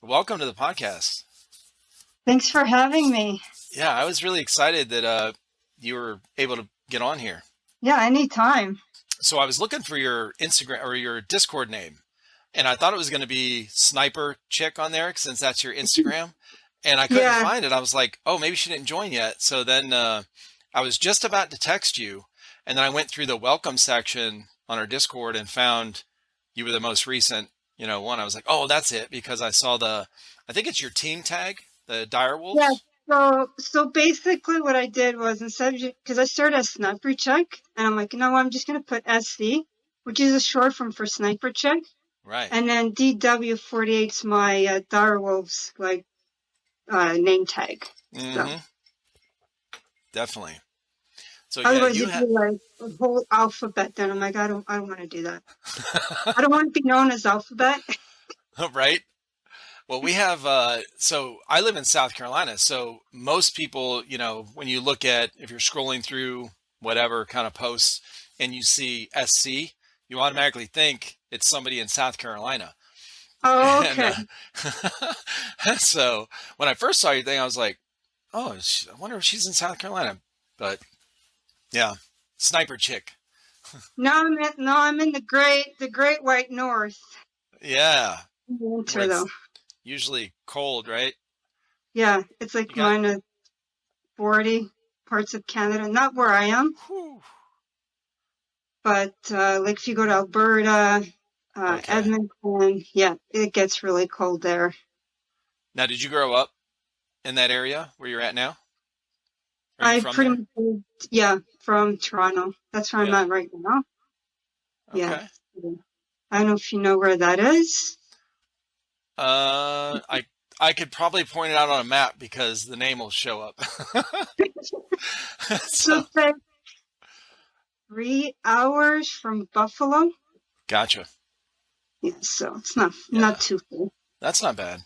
Welcome to the podcast. Thanks for having me. Yeah, I was really excited that you were able to get on here. Yeah, anytime. So I was looking for your Instagram or your Discord name, and I thought it was going to be Sniper Chick on there since that's your Instagram, and I couldn't Yeah. find it. I was like, oh, maybe she didn't join yet. So then I was just about to text you, and then I went through the welcome section on our Discord and found you were the most recent, one. I was like, oh, that's it, because I saw I think it's your team tag, the Dire Yeah. Wolves. So basically what I did was because I started as Sniper Check, and I'm like, I'm just going to put SC, which is a short form for Sniper Check. Right. And then DW48 is my Direwolves, name tag. Mm-hmm. So Definitely. So otherwise it'd be like a whole alphabet. Then I'm like, I don't want to do that. I don't want to be known as Alphabet. Right. Well, we have, so I live in South Carolina. So most people, when you look at, if you're scrolling through whatever kind of posts and you see SC, you automatically think it's somebody in South Carolina. Oh, okay. And, so when I first saw your thing, I was like, oh, I wonder if she's in South Carolina. But yeah, Sniper Chick. I'm in the great white north. Yeah. Winter though. Usually cold, right? Yeah, it's like minus 40 parts of Canada. Not where I am, but like if you go to Alberta, Edmonton, yeah, it gets really cold there. Now, did you grow up in that area where you're at now? I pretty much, yeah, from Toronto. That's where I'm at right now. Okay. Yeah. I don't know if you know where that is. I could probably point it out on a map because the name will show up. So it's like 3 hours from Buffalo. Gotcha. Yeah, so it's not too full. That's not bad.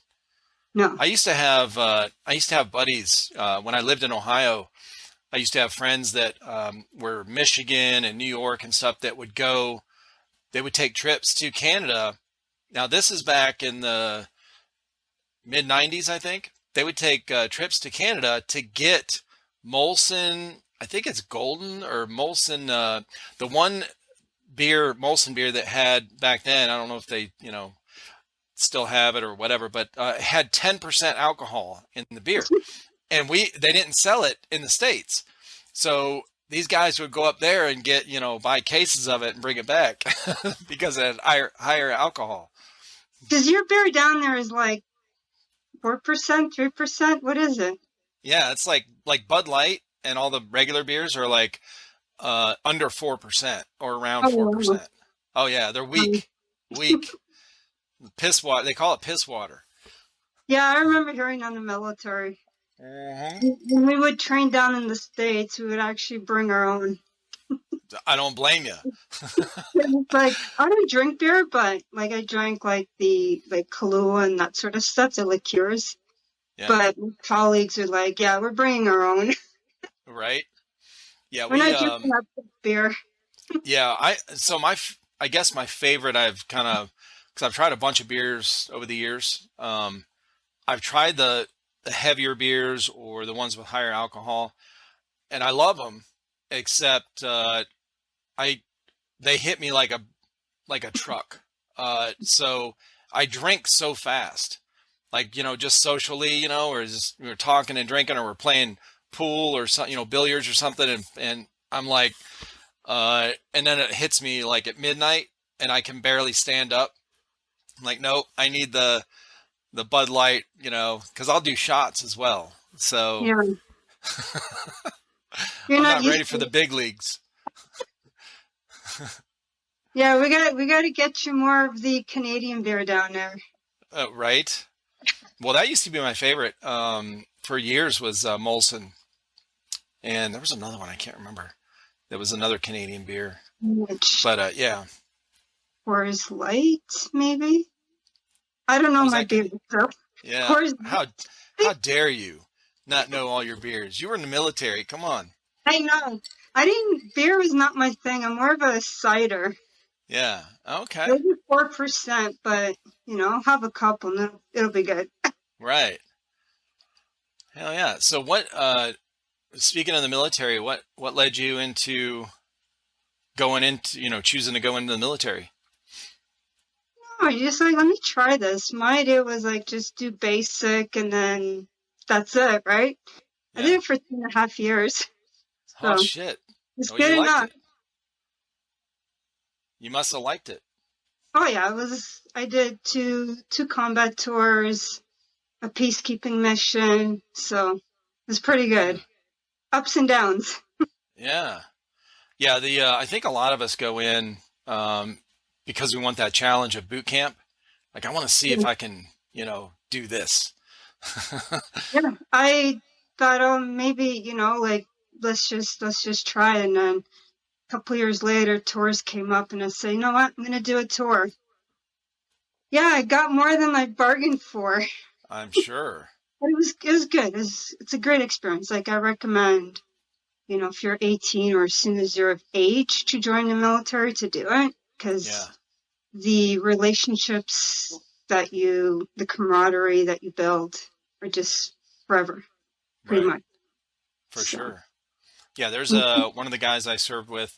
No. I used to have buddies when I lived in Ohio. I used to have friends that were Michigan and New York and stuff that would go. They would take trips to Canada. Now this is back in the mid 90s, I think. They would take trips to Canada to get Molson. I think it's Golden or Molson. The one beer, Molson beer that had back then. I don't know if they, still have it or whatever, but it had 10% alcohol in the beer, and they didn't sell it in the States. So these guys would go up there and get, buy cases of it and bring it back because it had higher alcohol. Because your beer down there is like 4%, 3%. What is it? Yeah, it's like Bud Light and all the regular beers are like under 4% or around 4%. Oh yeah, they're weak. Piss water. They call it piss water. Yeah, I remember hearing on the military. Mm-hmm. When we would train down in the States, we would actually bring our own. I don't blame you. Like, I don't drink beer, but like I drank like Kahlua and that sort of stuff, the liqueurs. Yeah. But my colleagues are like, yeah, we're bringing our own. Right. Yeah, we're not drinking that beer. Yeah, I guess my favorite, because I've tried a bunch of beers over the years. I've tried the heavier beers or the ones with higher alcohol, and I love them, except they hit me like a truck. So I drink so fast, like, just socially, or just we're talking and drinking, or we're playing pool or something, billiards or something, and I'm like, and then it hits me like at midnight, and I can barely stand up. I'm like, nope, I need the Bud Light, because I'll do shots as well. So yeah. I'm not ready for the big leagues. Yeah, we got to get you more of the Canadian beer down there. Right. Well, that used to be my favorite for years was Molson, and there was another one I can't remember. There was another Canadian beer, but yeah. Coors Light, maybe. I don't know my beer. Yeah. How dare you not know all your beers? You were in the military. Come on. I know. Beer was not my thing. I'm more of a cider. Yeah. Okay. Maybe 4%, but I'll have a couple and it'll be good. Right. Hell yeah. So what, speaking of the military, what led you into going into, choosing to go into the military? Oh, you just like, let me try this. My idea was like, just do basic and then that's it, right? I did Yeah. it for 2.5 years. Oh So shit. it's Oh, you good liked enough. it. You must have liked it. Oh yeah, I did two combat tours, a peacekeeping mission. So it was pretty Yeah. good. Ups and downs. Yeah. Yeah. I think a lot of us go in, um, because we want that challenge of boot camp. Like, I want to see if I can, do this. Yeah. I thought, oh, maybe, like let's just try it. And then a couple years later, tours came up and I said, you know what? I'm gonna do a tour. Yeah, I got more than I bargained for. I'm sure. But it was good. It's a great experience. Like I recommend, if you're 18 or as soon as you're of age to join the military to do it, Yeah. because the relationships the camaraderie that you build are just forever, pretty Right. much. For So, sure. Yeah. There's mhm, one of the guys I served with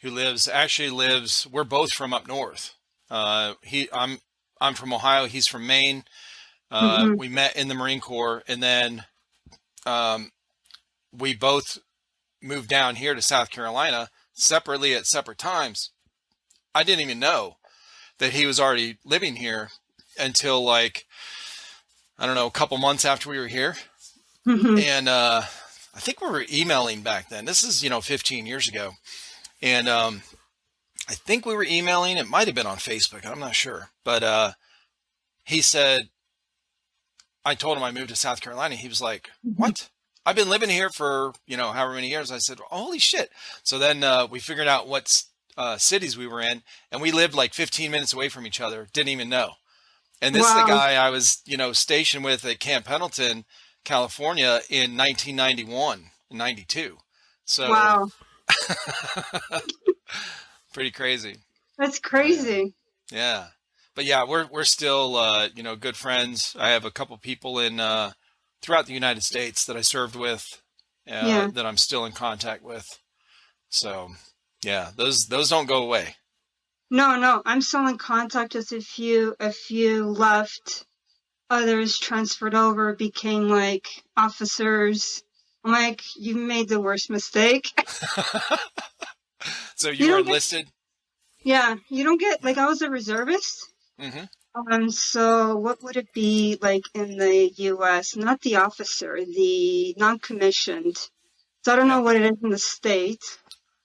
who we're both from up north. I'm from Ohio. He's from Maine. mhm. We met in the Marine Corps, and then, um, we both moved down here to South Carolina separately at separate times. I didn't even know that he was already living here until, like, I don't know, a couple months after we were here. Mhm. And I think we were emailing back then. This is, 15 years ago. And I think we were emailing. It might have been on Facebook. I'm not sure. But he said, I told him I moved to South Carolina. He was like, Mhm. "What? I've been living here for, however many years." I said, "Holy shit." So then we figured out what cities we were in, and we lived like 15 minutes away from each other. Didn't even know. And this is the Wow. guy I was, stationed with at Camp Pendleton, California in 1991 and 92. So Wow. pretty crazy. That's Oh yeah. crazy. Yeah. But yeah, we're still, good friends. I have a couple people in throughout the United States that I served with, Yeah. that I'm still in contact with. So yeah, those don't go away. No, no. I'm still in contact with a few left. Others transferred over, became like officers. I'm like, you made the worst mistake. So you You were don't get, enlisted? yeah, you don't get, Yeah. like, I was a reservist. Hmm. So what would it be like in the US? Not the officer, the non-commissioned. So I don't Yeah. know what it is in the States.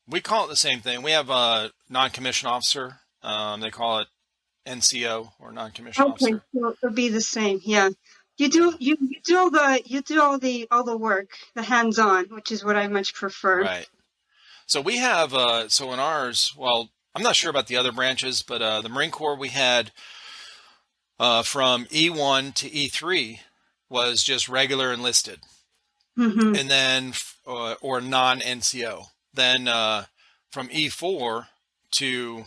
We call it the same thing. We have a non-commissioned officer. They call it NCO, or non-commissioned Okay, officer. so it'll be the same. Yeah. You Yeah. do you do all the work, the hands-on, which is what I much prefer. Right. So we have, so in ours, well, I'm not sure about the other branches, but the Marine Corps, we had, from E1 to E3 was just regular enlisted, Hmm. and then, or non-NCO. Then from E4 to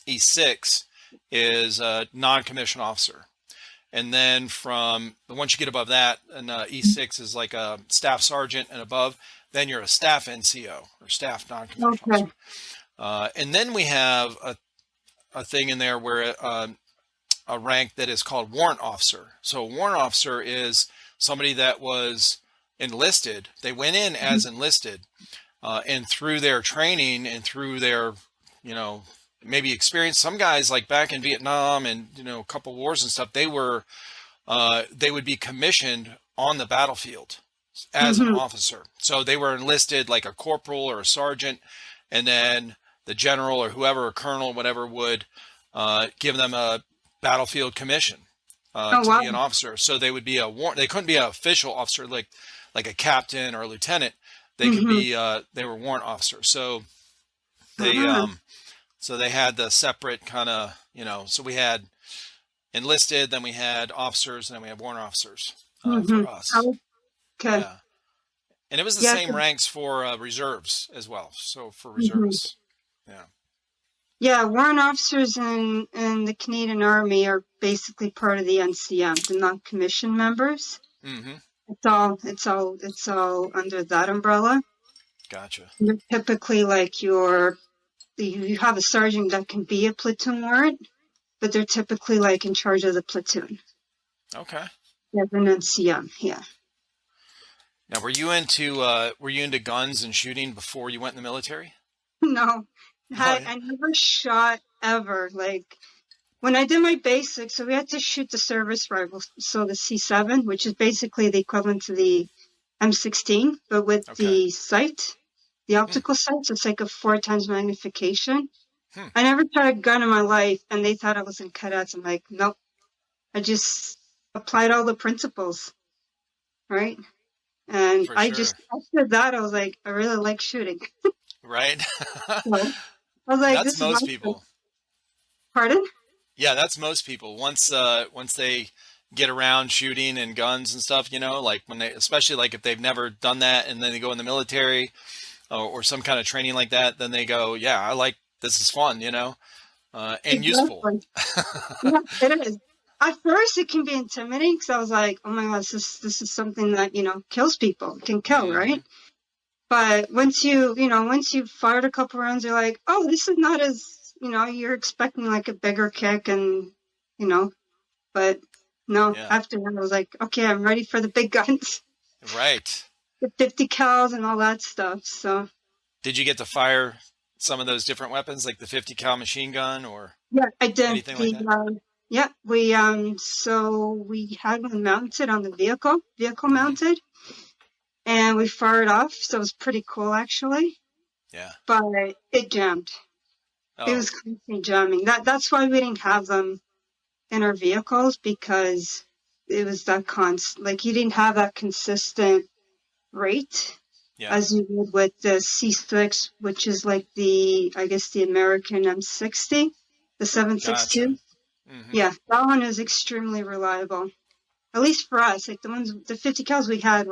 E6 is a non-commissioned officer. And then once you get above that, and E6 is like a staff sergeant and above, then you're a staff NCO, or staff non-commissioned Okay. officer. And then we have a thing in there where, a rank that is called warrant officer. So a warrant officer is somebody that was enlisted. They went in as enlisted, and through their training and through their, you know, maybe experience. Some guys, like back in Vietnam and, a couple wars and stuff, they would be commissioned on the battlefield as an Hmm. officer. So they were enlisted like a corporal or a sergeant, and then the general or whoever, a colonel, whatever, would give them a battlefield commission, Oh to wow. be an officer. So they would be they couldn't be an official officer like a captain or a lieutenant. They could Hmm. be, they were warrant officers. So they Ah, so they had the separate kind of, so we had enlisted, then we had officers, and then we had warrant officers, hmm. for us. Okay. Yeah. And it was the Yeah. same ranks for reserves as well. So for Hmm. reservists. Yeah. Yeah, warrant officers in the Canadian Army are basically part of the NCM, the non-commissioned members. Mm-hmm. It's all under that umbrella. Gotcha. You're typically like you have a sergeant that can be a platoon warrant, but they're typically like in charge of the platoon. Okay. As an NCM, yeah. Now, were you into guns and shooting before you went in the military? No, Oh, I never shot ever. Like when I did my basics, so we had to shoot the service rifle, so the C7, which is basically the equivalent to the M16, but with okay. the sight, the Hmm. optical sights, it's like a 4 times magnification. Hmm. I never shot a gun in my life, and they thought I was in cadets. I'm like, nope. I just applied all the principles, right? And For I just sure. after that, I was like, I really like shooting. Right. So I was like, That's this is most awesome. people. Pardon? Yeah, that's most people. Once they get around shooting and guns and stuff, like when they, especially like if they've never done that and then they go in the military or some kind of training like that, then they go, yeah, I like this is fun, and useful. Exactly. Yeah, it is. At first, it can be intimidating because I was like, "Oh my gosh, this is something that kills people. It can kill, Hmm. right?" But once you fired a couple rounds, you're like, "Oh, this is not as you're expecting like a bigger kick, and you know." But no, Yeah. after that, I was like, "Okay, I'm ready for the big guns, Right. the 50 cals and all that stuff." So Did you get to fire some of those different weapons, like the 50 cal machine gun or yeah, I did anything like that? yeah, we had one mounted on the vehicle Hmm. mounted, and we fired off. So it was pretty cool actually, Yeah. but it jammed. It Oh, was constantly jamming. That's why we didn't have them in our vehicles because it was that like you didn't have that consistent rate yeah. as you would with the C6, which is like I guess the American M60, the Gotcha. 7.62. Hmm. Yeah, that one is extremely reliable. At least for us, like the 50 cals we had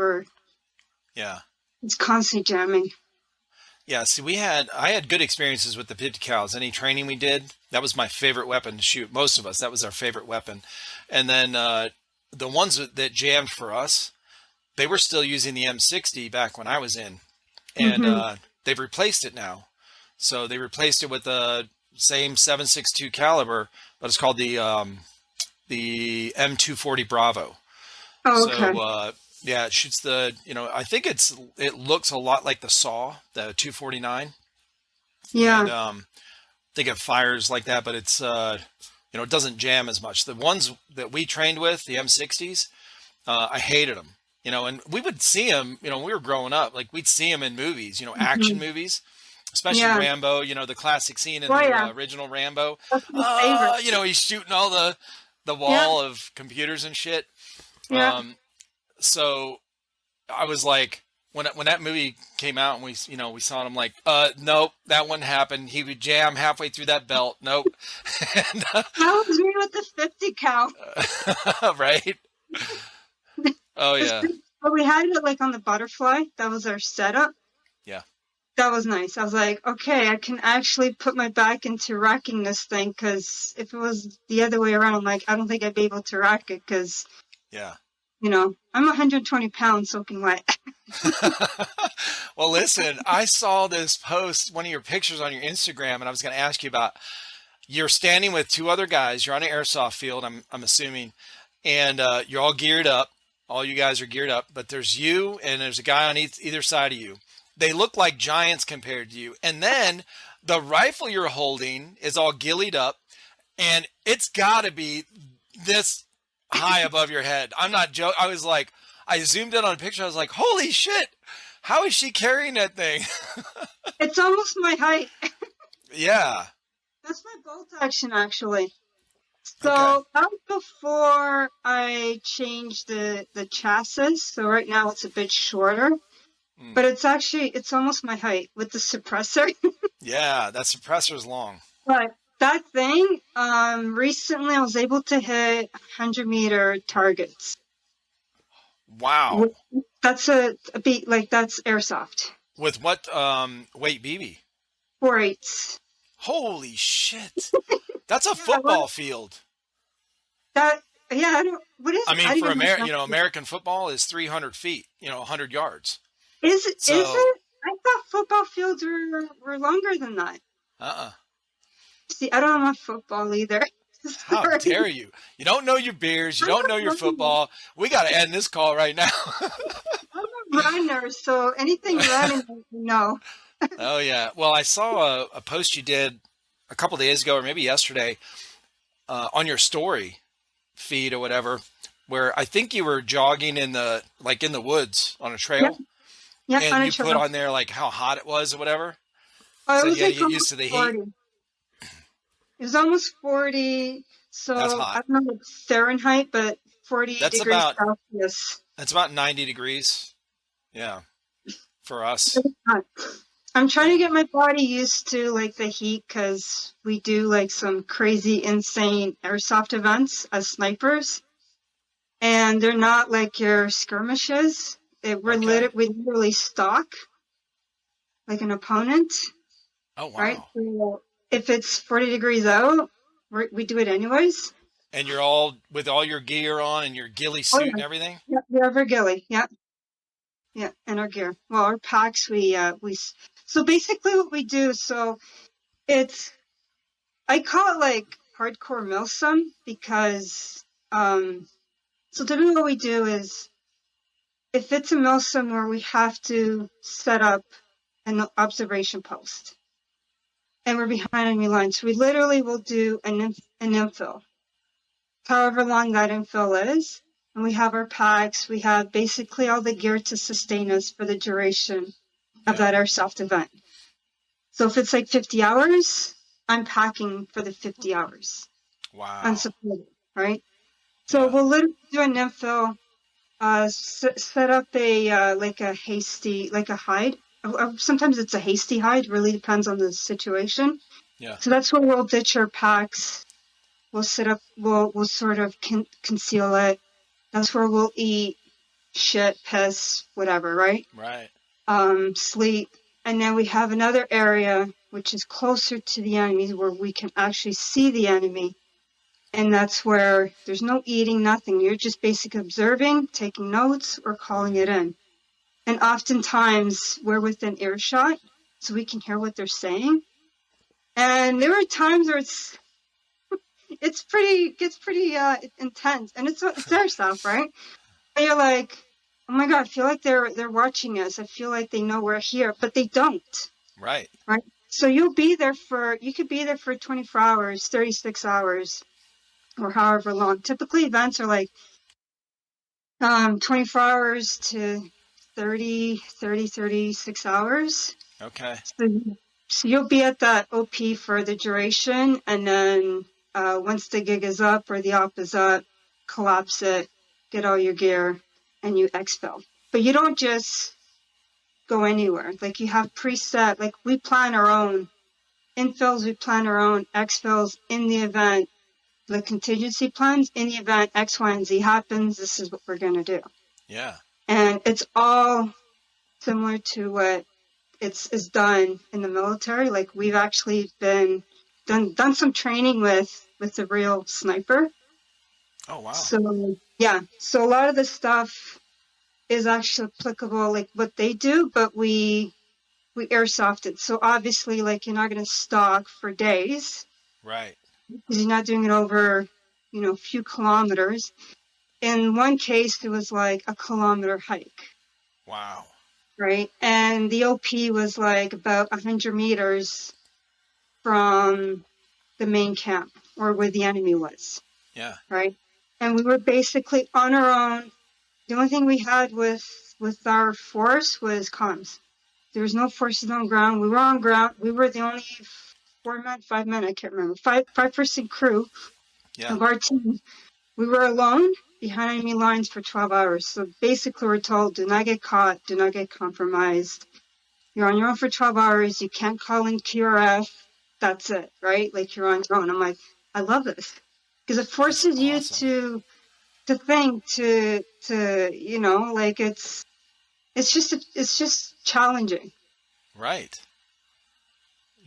Yeah. it's constantly jamming. Yeah. See, I had good experiences with the 50 cals. Any training we did, that was my favorite weapon to shoot. Most of us, that was our favorite weapon. And then the ones that jammed for us, they were still using the M60 back when I was in, and Hmm. they've replaced it now. So they replaced it with the same 7.62 caliber, but it's called the M240 Bravo. Oh, okay. So yeah, it shoots I think it looks a lot like the Saw, the 249, and Yeah. I think it fires like that, but it doesn't jam as much. The ones that we trained with, the M60s, I hated them. And we would see them, when we were growing up, like we'd see them in movies, action Hmm. movies, especially Yeah. Rambo, the classic scene in Oh, the yeah. original Rambo. That's my favorite. He's shooting all the Yeah. wall of computers and shit. Yeah. Um, so I was like, when that movie came out and we saw it, I'm like, nope, that wouldn't happen. He would jam halfway through that belt. Nope. And, That was me with the 50 cal. right? Oh yeah, But we had it like on the butterfly. That was our setup. yeah. That was nice. I was like, okay, I can actually put my back into racking this thing because if it was the other way around, I'm like, I don't think I'd be able to rack it because, Yeah. I'm 120 pounds soaking wet. Well, listen, I saw this post, one of your pictures on your Instagram, and I was going to ask you about. You're standing with two other guys. You're on an airsoft field, I'm assuming, and you're all geared up. All you guys are geared up, but there's you and there's a guy on either side of you. They look like giants compared to you. And then the rifle you're holding is all ghillied up, and it's got to be this high above your head. I'm not joking. I was like, I zoomed in on a picture. I was like, holy shit, how is she carrying that thing? It's almost my height. Yeah. That's my bolt action, actually. Okay. So that was before I changed the chassis. So right now it's a bit shorter, Mm. but it's almost my height with the suppressor. Yeah, that suppressor's long. But that thing, recently I was able to hit 100-meter targets. Wow. That's a beat like that's airsoft. With what weight BB? 4.8s. Holy shit. That's a Yeah, what football field. that? Yeah, I don't. What is I it? mean, I for didn't know. American football is 300 feet, 100 yards. Is it? Is So, it? I thought football fields were longer than that. uh-uh. See, I don't know football either. How Sorry. dare you? You don't know your beers. You I'm don't know your a runner. football. We got to end this call right now. I'm a runner, so anything running, no. Oh, yeah. Well, I saw a post you did a couple days ago or maybe yesterday on your story feed or whatever, where I think you were jogging in the woods on a Yep, trail, yep, and on a you put trail. on there like how hot it was or whatever. Oh, it So was you had to like get used almost to the heat. 40. It was almost 40. That's So hot. I don't know what Fahrenheit, but 40 That's degrees about Celsius. that's about 90 degrees. Yeah, for us. It's hot. I'm trying Yeah. to get my body used to like the heat because we do like some crazy, insane airsoft events as snipers, and they're not like your skirmishes. Okay. We literally stalk like an opponent, Oh, right? wow. So if it's 40 degrees out, we do it anyways. And you're all with all your gear on and your ghillie Oh suit and yeah, everything? yeah, we have our ghillie, yeah, yeah, and our gear. Well, our packs, so basically what we do, so it's I call it like hardcore milsim because so typically what we do is if it's a milsim where we have to set up an observation post and we're behind enemy lines, we literally will do an infill, however long that infill is. And we have our packs, we have basically all the gear to sustain us for the duration of Yeah. that airsoft event. So if it's like 50 hours, I'm packing for the 50 hours Wow. unsupported, right? So Yeah. we'll literally do an infill, set up like a hasty, like a hide. Sometimes it's a hasty hide, really depends on the situation. Yeah. So that's where we'll ditch our packs. We'll set up, we'll sort of conceal it. That's where we'll eat shit, piss, whatever, right? Right. Sleep. And then we have another area which is closer to the enemy where we can actually see the enemy. And that's where there's no eating, nothing. You're just basically observing, taking notes, or calling Hmm. it in. And oftentimes we're within earshot, so we can hear what they're saying. And there are times where gets pretty intense, and it's airsoft, right? And you're like, oh my god, I feel like they're watching us. I feel like they know we're here, but they don't, Right. right? So you could be there for 24 hours, 36 hours, or however long. Typically events are like 24 hours to 36 hours. Okay. So, so you'll be at that OP for the duration, and then once the gig is up or the op is up, collapse it, get all your gear, and you exfil. But you don't just go anywhere. Like you have preset, like we plan our own infills, we plan our own exfils in the event, the contingency plans in the event X, Y, and Z happens, this is what we're going to do. Yeah. And it's all similar to what is done in the military. Like we've actually done some training with the real sniper. Oh, wow. So yeah, so a lot of the stuff is actually applicable, like what they do, but we airsoft it. So obviously, like you're not going to stalk for days Right. because you're not doing it over, a few kilometers. In one case, it was like a kilometer hike, Wow. right? And the OP was like about 100 meters from the main camp or where the enemy was, Yeah. right? And we were basically on our own. The only thing we had with our force was comms. There was no forces on ground. We were on ground. We were the only 4 men, 5 men, I can't remember, five-person crew Yeah. of our team. We were alone behind enemy lines for 12 hours. So basically we're told, do not get caught, do not get compromised. You're on your own for 12 hours. You can't call in QRF. That's it, right? Like you're on your own. I'm like, I love this because it That's forces you awesome. to think, like it's just challenging. Right.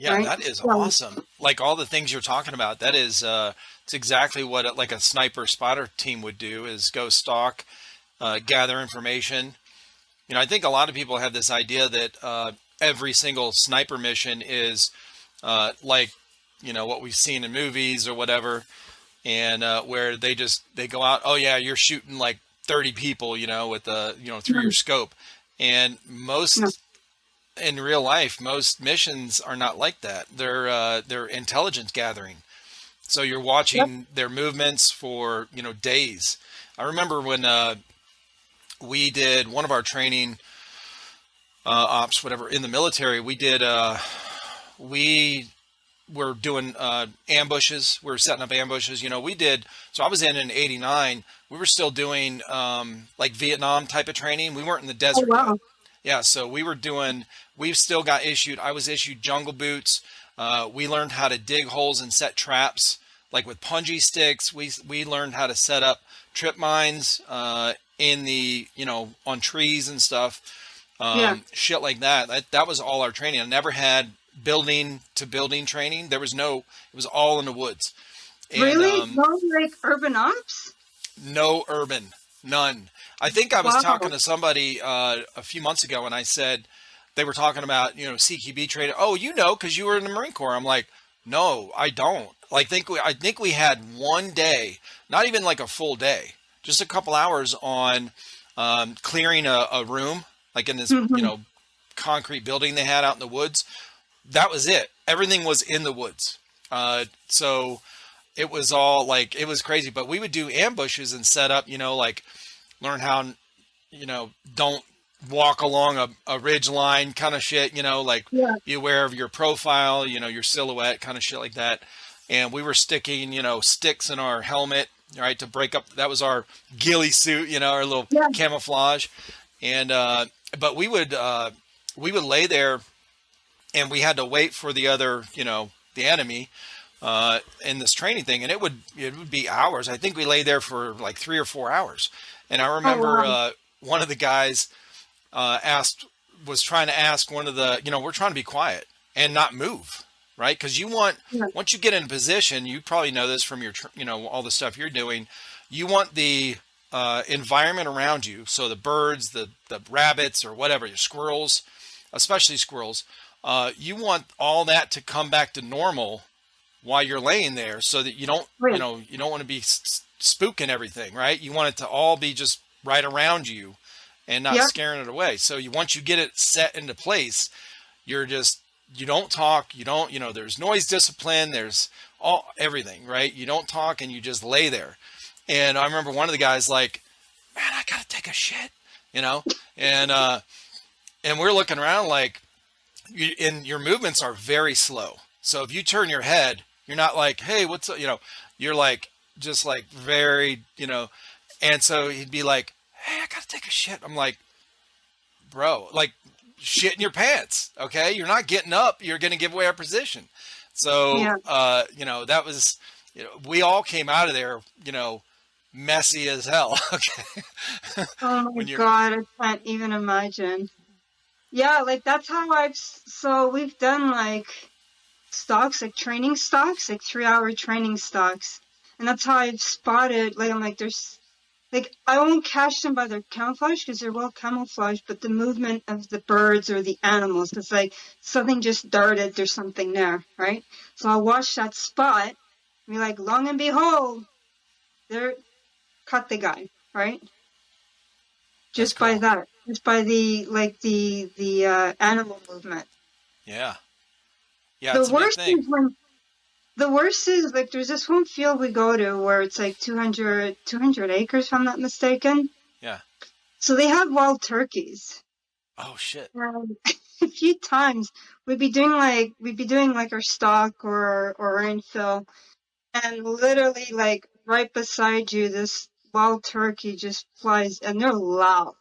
Yeah, right? that is So, awesome. Like all the things you're talking about, that is it's exactly what like a sniper spotter team would do is go stalk, gather information. You know, I think a lot of people have this idea that every single sniper mission is like, you know, what we've seen in movies or whatever, and where they go out, oh yeah, you're shooting like 30 people, you know, with the, you know, through your no, scope. And no. most in real life, most missions are not like that. They're intelligence gathering. So you're Yep. watching their movements for, you know, days. I remember when we did one of our training ops, whatever, in the military. We were doing ambushes. We were setting up ambushes. You know, we did. So I was in '89. We were still doing like Vietnam type of training. We weren't in the Oh, desert yet. wow. Yeah, so we were doing. We've still got issued. I was issued jungle boots. We learned how to dig holes and set traps, like with punji sticks. We learned how to set up trip mines in the, you know, on trees and stuff, Yeah. shit like that. That was all our training. I never had building to building training. There was no. It was all in the woods, and Really? No, like urban ops? no urban, none. I think I was talking Wow. to somebody a few months ago, and I said they were talking about, you know, CQB training. Oh, you know, because you were in the Marine Corps. I'm like, no, I don't. Like, I think we had one day, not even like a full day, just a couple hours on clearing a room, like in this, you Hmm. know, concrete building they had out in the woods. That was it. Everything was in the woods. So it was all like, it was crazy. But we would do ambushes and set up, you know, like learn how, you know, don't walk along a ridge line kind of shit, you know, like Yeah. be aware of your profile, you know, your silhouette kind of shit like that. And we were sticking, you know, sticks in our helmet, right, to break up. That was our ghillie suit, you know, our little Yeah. camouflage. And, but we would lay there and we had to wait for the other, you know, the enemy in this training thing, and it would be hours. I think we lay there for like 3 or 4 hours, and I Oh, remember wow. one of the guys asked was trying to ask one of the, you know, we're trying to be quiet and not move, right? Because you want Yeah. once you get in a position, you probably know this from your, you know, all the stuff you're doing. You want the environment around you, so the birds, the rabbits, or whatever, your squirrels, especially squirrels. You want all that to come back to normal while you're laying there, so that you don't, you Right. know, you don't want to be spooking everything, right? You want it to all be just right around you and not Yeah. scaring it away. So once you get it set into place, you're just, you don't talk, you don't, you know, there's noise discipline, there's all everything, right? You don't talk and you just lay there. And I remember one of the guys like, man, I gotta take a shit, you know, and and we're looking around like, and your movements are very slow. So if you turn your head, you're not like, hey, what's up? You know, you're like, just like very, you know, and so he'd be like, hey, I gotta take a shit. I'm like, bro, like shit in your pants. Okay. You're not getting up. You're going to give away our position. So, Yeah. you know, that was, you know, we all came out of there, you know, messy as hell. Okay. Oh my When you're, God, I can't even imagine. Yeah, like that's how so we've done like stocks, like training stocks, like 3 hour training stocks. And that's how I've spotted, like, I'm like, there's, like, I won't catch them by their camouflage because they're well camouflaged, but the movement of the birds or the animals, it's like something just darted, there's something there, right? So I'll watch that spot and be like, long and behold, there, cut the guy, right? that's Just by cool. that, just by the, like, the animal movement. Yeah. Yeah. The It's a big worst thing. is when The worst is like there's this one field we go to where it's like 200 acres, if I'm not mistaken. Yeah. So they have wild turkeys. Oh shit. And a few times we'd be doing like our stock or our infill, and literally like right beside you, this wild turkey just flies, and they're loud,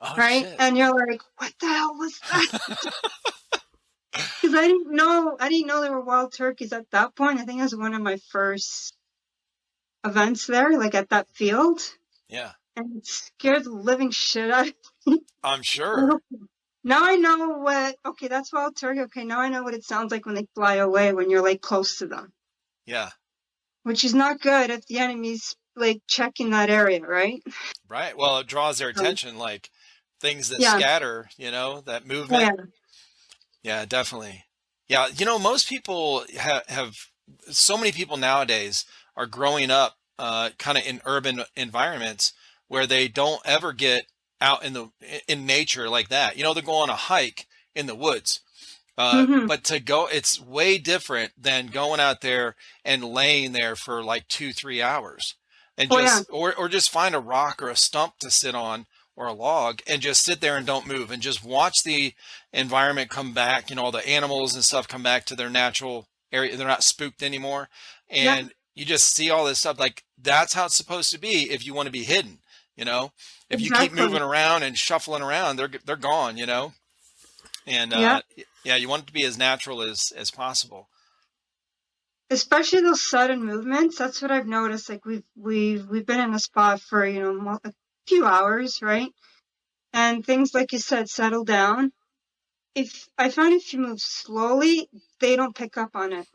Oh right? shit. And you're like, what the hell was that? Because I didn't know there were wild turkeys at that point. I think it was one of my first events there, like at that field, Yeah. and it scared the living shit out of me. I'm sure. Now I know what, okay, that's wild turkey. Okay, now I know what it sounds like when they fly away when you're like close to them, Yeah. which is not good if the enemy's like checking that area, right? Right. Well, it draws their So, attention, like things that yeah. scatter, that Oh, movement. yeah. Yeah, definitely. Yeah, most people have so many people nowadays are growing up kind of in urban environments where they don't ever get out in nature like that. They're going on a hike in the woods. Mm-hmm. But to go, it's way different than going out there and laying there for like 2, 3 hours and Oh, yeah. or just find a rock or a stump to sit on or a log and just sit there and don't move and just watch the environment come back, all the animals and stuff come back to their natural area. They're not spooked anymore. Yeah, And you just see all this stuff. Like that's how it's supposed to be if you want to be hidden, you know, if you keep exactly. moving around and shuffling around, they're gone, and Yeah. yeah, you want it to be as natural as possible. Especially those sudden movements. That's what I've noticed. Like we've been in a spot for, a few hours, right? And things like you said settle down. If I find if you move slowly, they don't pick up on it.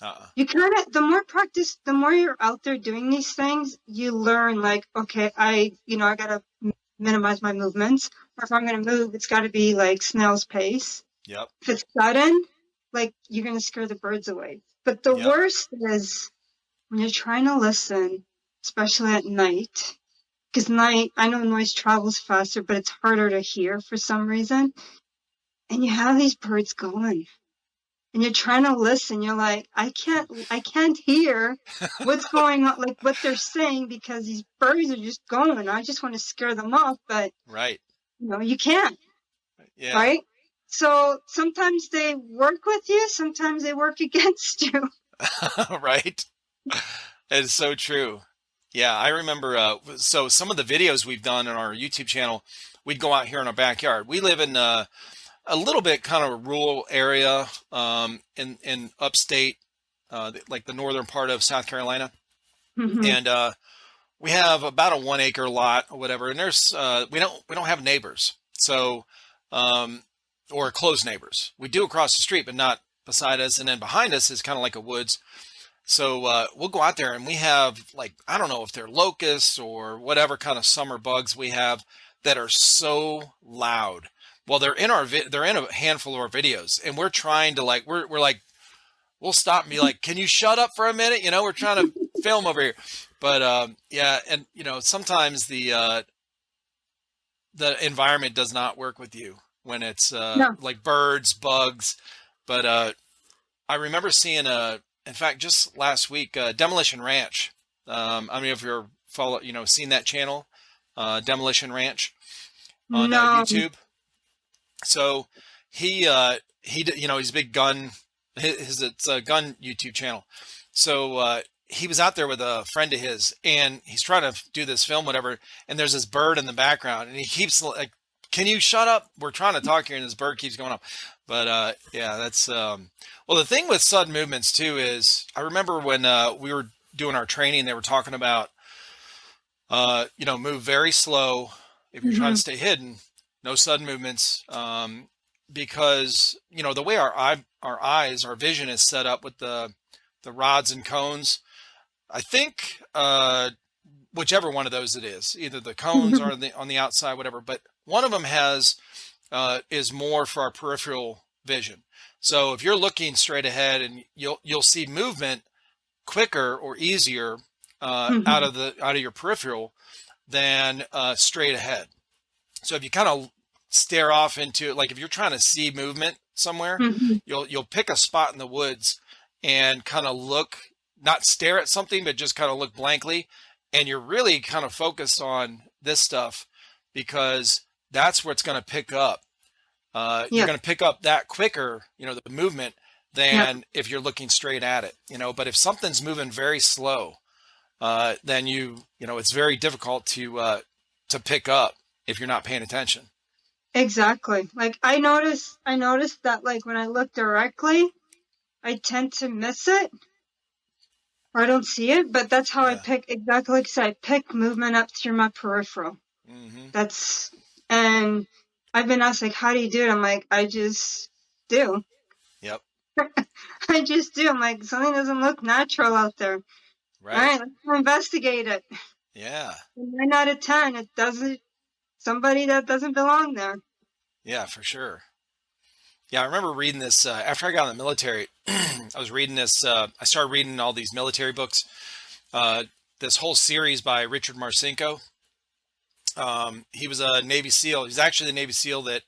Uh-uh. You kind of, the more practice, the more you're out there doing these things, you learn like, okay, I gotta minimize my movements. Or if I'm gonna move, it's gotta be like snail's pace. Yep. If it's sudden, like you're gonna scare the birds away. But the Yep. worst is when you're trying to listen, especially at night, because night, I know noise travels faster, but it's harder to hear for some reason. And you have these birds going and you're trying to listen. You're like, I can't hear what's going on, like what they're saying because these birds are just going. I just want to scare them off, but Right. you can't, Yeah. right? So sometimes they work with you, sometimes they work against you. Right. It's so true. Yeah, I remember. So some of the videos we've done on our YouTube channel, we'd go out here in our backyard. We live in a little bit kind of a rural area in upstate, like the northern part of South Carolina, Hmm. and we have about a 1 acre lot or whatever. And there's we don't have neighbors, so or close neighbors. We do across the street, but not beside us. And then behind us is kind of like a woods. So we'll go out there and we have like I don't know if they're locusts or whatever kind of summer bugs we have that are so loud. Well, they're in a handful of our videos, and we're trying to like we're like we'll stop and be like, can you shut up for a minute? We're trying to film over here, but yeah, and sometimes the environment does not work with you when it's No. like birds, bugs, but I remember seeing in fact, just last week, Demolition Ranch. I don't know if you're seen that channel, Demolition Ranch on No. YouTube. So he's a big gun. It's a gun YouTube channel. So he was out there with a friend of his, and he's trying to do this film, whatever. And there's this bird in the background, and he keeps like, "Can you shut up? We're trying to talk here," and this bird keeps going up. But yeah, that's well. The thing with sudden movements too is I remember when we were doing our training, they were talking about move very slow if you're trying Hmm. to stay hidden, no sudden movements, because the way our vision is set up with the rods and cones. I think whichever one of those it is, either the cones or on the outside, whatever. But one of them is more for our peripheral vision. So if you're looking straight ahead, and you'll see movement quicker or easier Hmm. out of your peripheral than straight ahead. So if you kind of stare off into it, like if you're trying to see movement somewhere, Hmm. you'll pick a spot in the woods and kind of look, not stare at something, but just kind of look blankly, and you're really kind of focused on this stuff because that's where it's going to pick up. You're Yeah. going to pick up that quicker, the movement Yeah. than if you're looking straight at it. But if something's moving very slow, then it's very difficult to pick up if you're not paying attention. Exactly. Like I noticed that like when I look directly, I tend to miss it or I don't see it, but that's how I Yeah. pick, exactly like I said, I pick movement up through my peripheral. Hmm. That's, and I've been asked, like, how do you do it? I'm like, I just do. Yep. I just do. I'm like, something doesn't look natural out there. All Right. right, let's go investigate it. Yeah. 9 out of 10, it doesn't, somebody that doesn't belong there. Yeah, for sure. Yeah, I remember reading this after I got in the military. I was reading this. I started reading all these military books. Uh, this whole series by Richard Marcinko. He was a Navy SEAL. He's actually the Navy SEAL that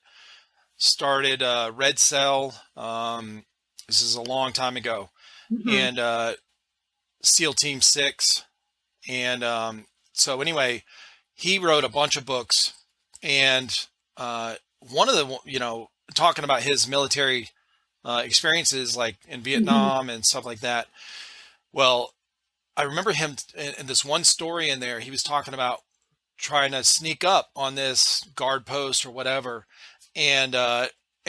started Red Cell. This is a long time ago, Mm-hmm. and SEAL Team 6. And so anyway, he wrote a bunch of books, and one of the, talking about his military experiences, like in Mm-hmm. Vietnam and stuff like that. Well, I remember him in this one story in there. He was talking about trying to sneak up on this guard post or whatever, and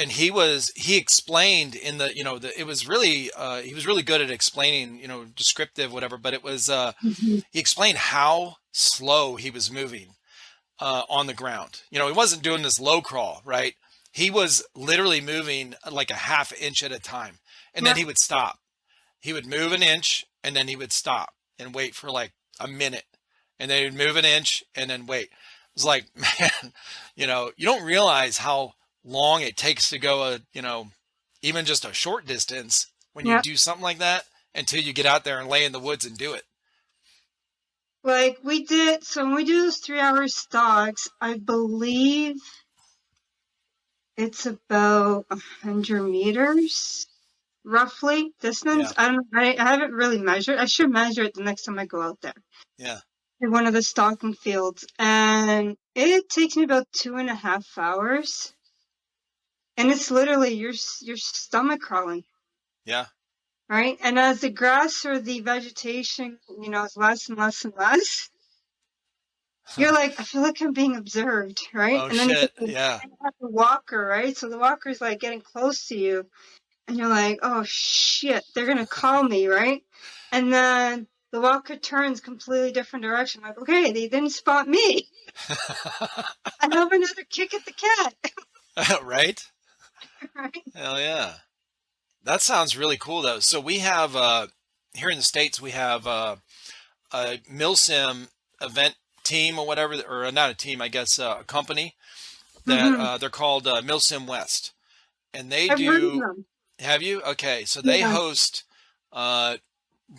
he explained in the, it was really he was really good at explaining, descriptive whatever, but it was Mm-hmm. he explained how slow he was moving on the ground. He wasn't doing this low crawl, right? He was literally moving like a half inch at a time, and then Yeah. he would stop. He would move an inch, and then he would stop and wait for like a minute, and then he'd move an inch and then wait. It was like, man, you don't realize how long it takes to go even just a short distance when you Yeah. do something like that until you get out there and lay in the woods and do it. Like we did, so when we do those 3 hour stalks, I believe it's about 100 meters, roughly distance. Yeah, I don't know. I haven't really measured. I should measure it the next time I go out there yeah, in one of the stalking fields. And it takes me about 2.5 hours. And it's literally your stomach crawling, yeah. right? And as the grass or the vegetation, is less and less and less, you're like, I feel like I'm being observed, right? Oh And then you shit. Yeah. have the walker, right? So the walker's like getting close to you, and you're like, oh shit, they're gonna call me, right? And then the walker turns completely different direction. Like, okay, they didn't spot me. I have another kick at the cat, Right? right? Hell yeah. That sounds really cool though. So we have here in the States we have a milsim event team or whatever, or not a team, I guess a company that Mm-hmm. they're called milsim West, and they I've heard of do. them. Have you? Okay, so they Yeah. host uh,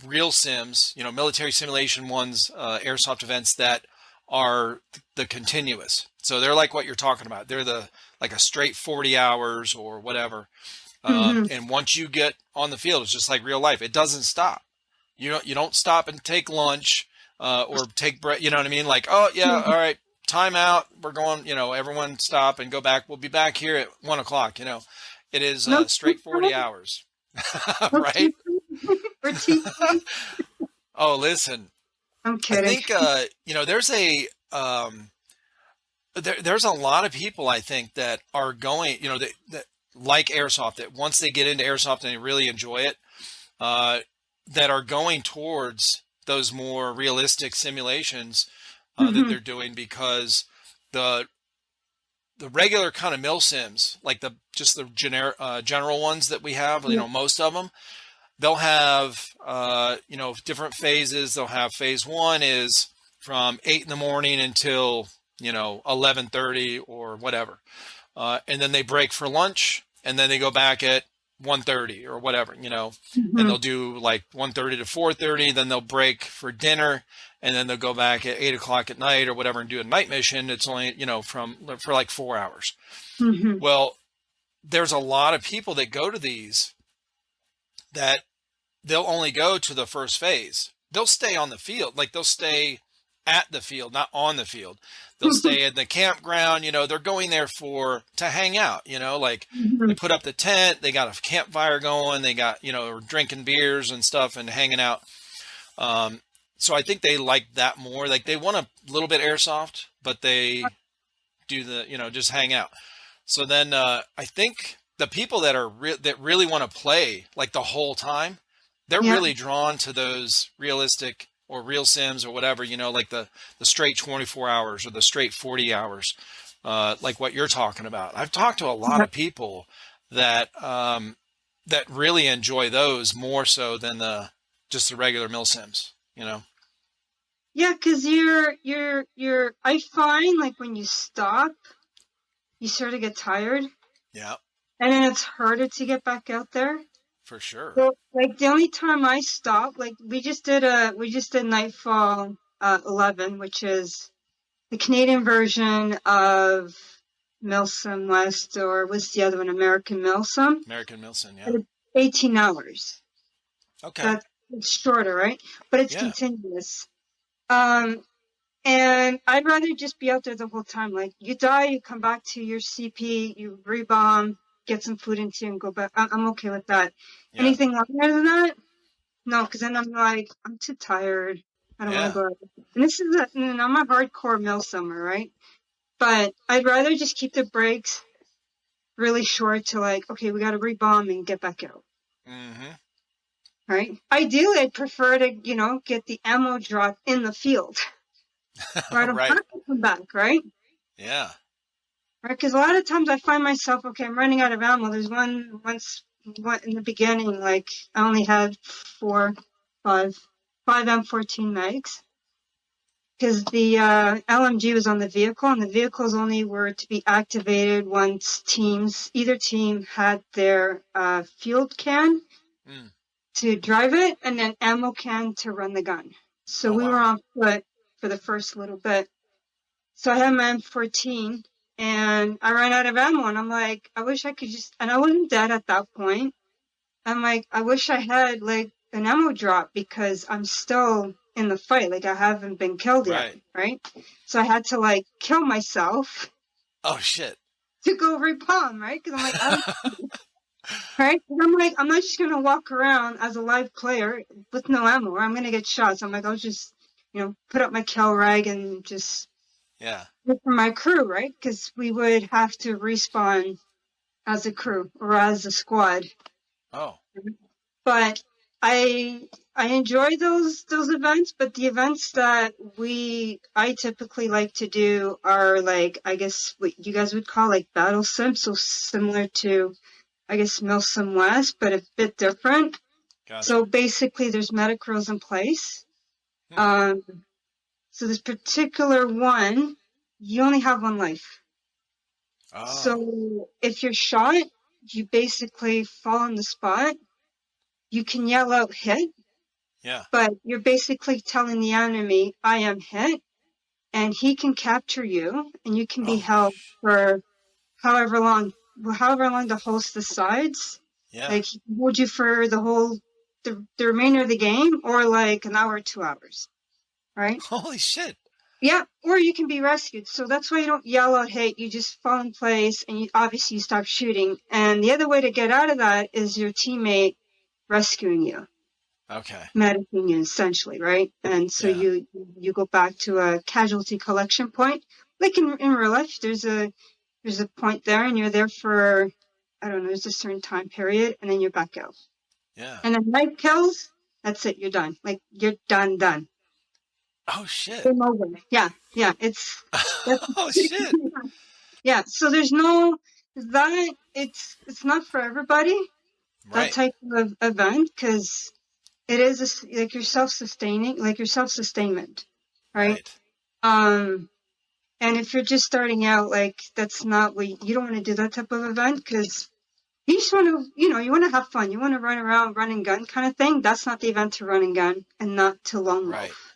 real sims, military simulation ones, airsoft events that are the continuous. So they're like what you're talking about. They're the like a straight 40 hours or whatever. Mm-hmm. And once you get on the field, it's just like real life. It doesn't stop. You don't stop and take lunch or take break. You know what I mean? Like, oh yeah, all right, time out. We're going. Everyone stop and go back. We'll be back here at 1 o'clock. It is No, straight 40 hours, no right? We're teaching. Oh, listen, I'm I kidding. think there's there's a lot of people I think that are going, that like airsoft, that once they get into airsoft and they really enjoy it, uh, that are going towards those more realistic simulations that Mm-hmm. they're doing, because the the regular kind of mil sims, like the just the general ones that we have, Yeah. most of them, they'll have different phases. They'll have phase one is from 8 in the morning until 11:30 or whatever, and then they break for lunch, and then they go back at 1:30 or whatever, and Mm-hmm. they'll do like 1:30 to 4:30. Then they'll break for dinner, and then they'll go back at 8 o'clock at night or whatever and do a night mission. It's only for like 4 hours. Mm-hmm. Well, there's a lot of people that go to these that they'll only go to the first phase. They'll stay on the field, like they'll stay at the field, not on the field. They'll stay in the campground. They're going there to hang out. Like Mm-hmm. they put up the tent, they got a campfire going, they got drinking beers and stuff and hanging out. Um, so I think they like that more. Like they want a little bit airsoft, but they do the just hang out. So then I think the people that that really want to play like the whole time, they're Yeah. really drawn to those realistic or real sims or whatever, like the straight 24 hours or the straight 40 hours. like what you're talking about. I've talked to a lot of people that that really enjoy those more so than the just the regular mil sims. You know? Yeah, because I find like when you stop, you sort of get tired, Yeah, and then it's harder to get back out there. for sure. So like the only time I stop, like we just did Nightfall 11, which is the Canadian version of Milsim West, or what's the other one? American Milsim. American Milson. Yeah. And it's 18 hours. Okay. That's it's shorter, right? But it's Yeah. continuous. Um, and I'd rather just be out there the whole time. Like you die, you come back to your CP, you rebomb, get some food into you, and go back. I'm okay with that. Yeah. Anything longer than that, no, because then I'm like, I'm too tired. I don't want to Yeah. go out. And and I'm a hardcore mill summer, right? But I'd rather just keep the breaks really short to like, okay, we got to rebomb and get back out. Mm-hmm. Right? Ideally, I'd prefer to, get the ammo drop in the field. Where I don't Right. have to come back, right? Yeah. Right? Because a lot of times I find myself, okay, I'm running out of ammo. There's one in the beginning, like I only had five M14 mags. Because the LMG was on the vehicle, and the vehicles only were to be activated once either team had their field can Mm. to drive it, and then ammo can to run the gun. So Oh we were wow. on foot for the first little bit. So I had my M14, and I ran out of ammo, and I'm like, I wish I could and I wasn't dead at that point. I'm like, I wish I had like an ammo drop because I'm still in the fight. Like I haven't been killed yet, Right. right? So I had to like kill myself Oh shit. to go rebomb, right? Because I'm like, right? And I'm like, I'm not just gonna walk around as a live player with no ammo, or I'm gonna get shot. So I'm like, I'll just, put up my kill rag and just Yeah. look for my crew, right? Because we would have to respawn as a crew or as a squad. Oh. But I enjoy those events, but the events that I typically like to do are like, I guess what you guys would call like battle sims, so similar to I guess Milsim West, but a bit different. Gotcha. So basically there's medic rules in place. Hmm. Um so this particular one, you only have one life. Oh. So if you're shot, you basically fall on the spot. You can yell out hit, Yeah. but you're basically telling the enemy, I am hit, and he can capture you, and you can be Oh. held for however long the host decides. Yeah. Like, he can hold you for the remainder of the game, or like an hour, 2 hours, right? Holy shit. Yeah, or you can be rescued. So that's why you don't yell out hit, you just fall in place, and obviously you stop shooting. And the other way to get out of that is your teammate rescuing you. Okay. Medicing you essentially, right? And so Yeah. you go back to a casualty collection point. Like in real life, there's a point there, and you're there for, I don't know, there's a certain time period, and then you're back out. Yeah. And then night kills, that's it, you're done. Like you're done. Oh shit. Game over. Yeah, that's Oh shit. yeah. So there's no that it's not for everybody, that Right. type of event, because it is like your self-sustainment, right? Right. And if you're just starting out, like that's not what you don't want to do that type of event, because you just want to, you want to have fun. You want to run around, run and gun kind of thing. That's not the event to run and gun, and not to lone Right. wolf.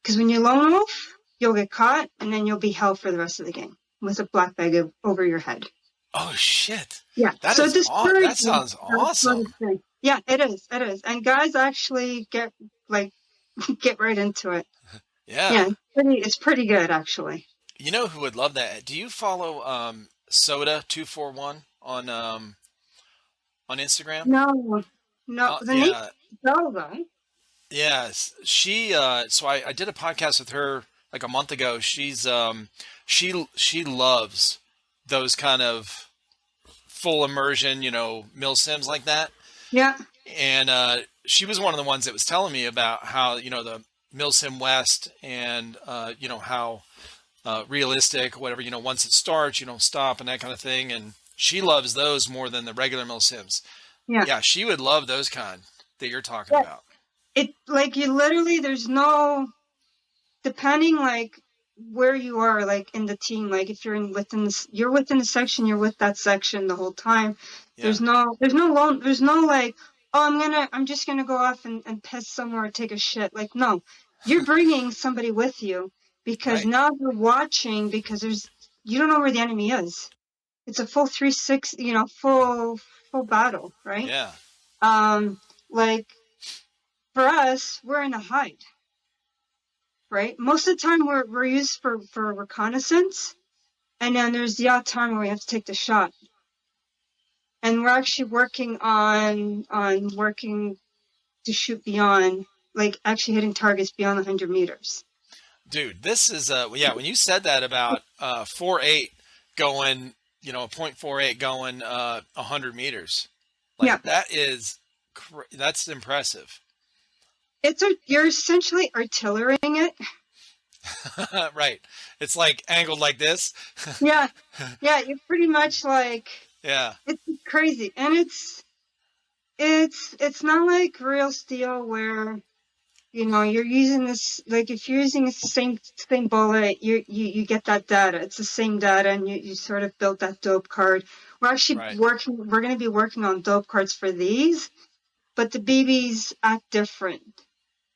Because when you lone wolf, you'll get caught, and then you'll be held for the rest of the game with a black bag over your head. Oh shit. Yeah. That So is that discourages sounds that sort of awesome. thing. Yeah, it is. It is. And guys actually get like get right into it. Yeah. Yeah, it's pretty good actually. You know who would love that? Do you follow Soda 241 on Instagram? No, no, the name Yeah. bell though. Yes. She so I did a podcast with her like a month ago. She loves those kind of full immersion, mill sims like that. Yeah, And she was one of the ones that was telling me about how, the Milsim West and, how realistic, whatever, once it starts, you don't stop and that kind of thing. And she loves those more than the regular mill sims. Yeah. Yeah, she would love those kind that you're talking Yeah. about. It like you literally there's no depending like where you are like in the team, like if you're you're within the section, you're with that section the whole time. Yeah, There's no like, oh, I'm just gonna go off and piss somewhere or take a shit. Like, no, you're bringing somebody with you because right. now you're watching because you don't know where the enemy is. It's a full 360, full battle, right? Yeah, Like for us, we're in a hide, right? Most of the time we're used for reconnaissance, and then there's the odd time where we have to take the shot. And we're actually working on working to shoot beyond, like actually hitting targets beyond 100 meters. dude, this is yeah. When you said that about 4.8 going, a .48 going 100 meters, like Yeah, that's impressive. you're essentially artillerying it. Right. It's like angled like this. Yeah, yeah, you're pretty much like Yeah. it's crazy, and it's not like real steel where you're using this, like if you're using the same bullet, you get that data. It's the same data, and you sort of built that dope card. Right. We're going to be working on dope cards for these, but the BBs act different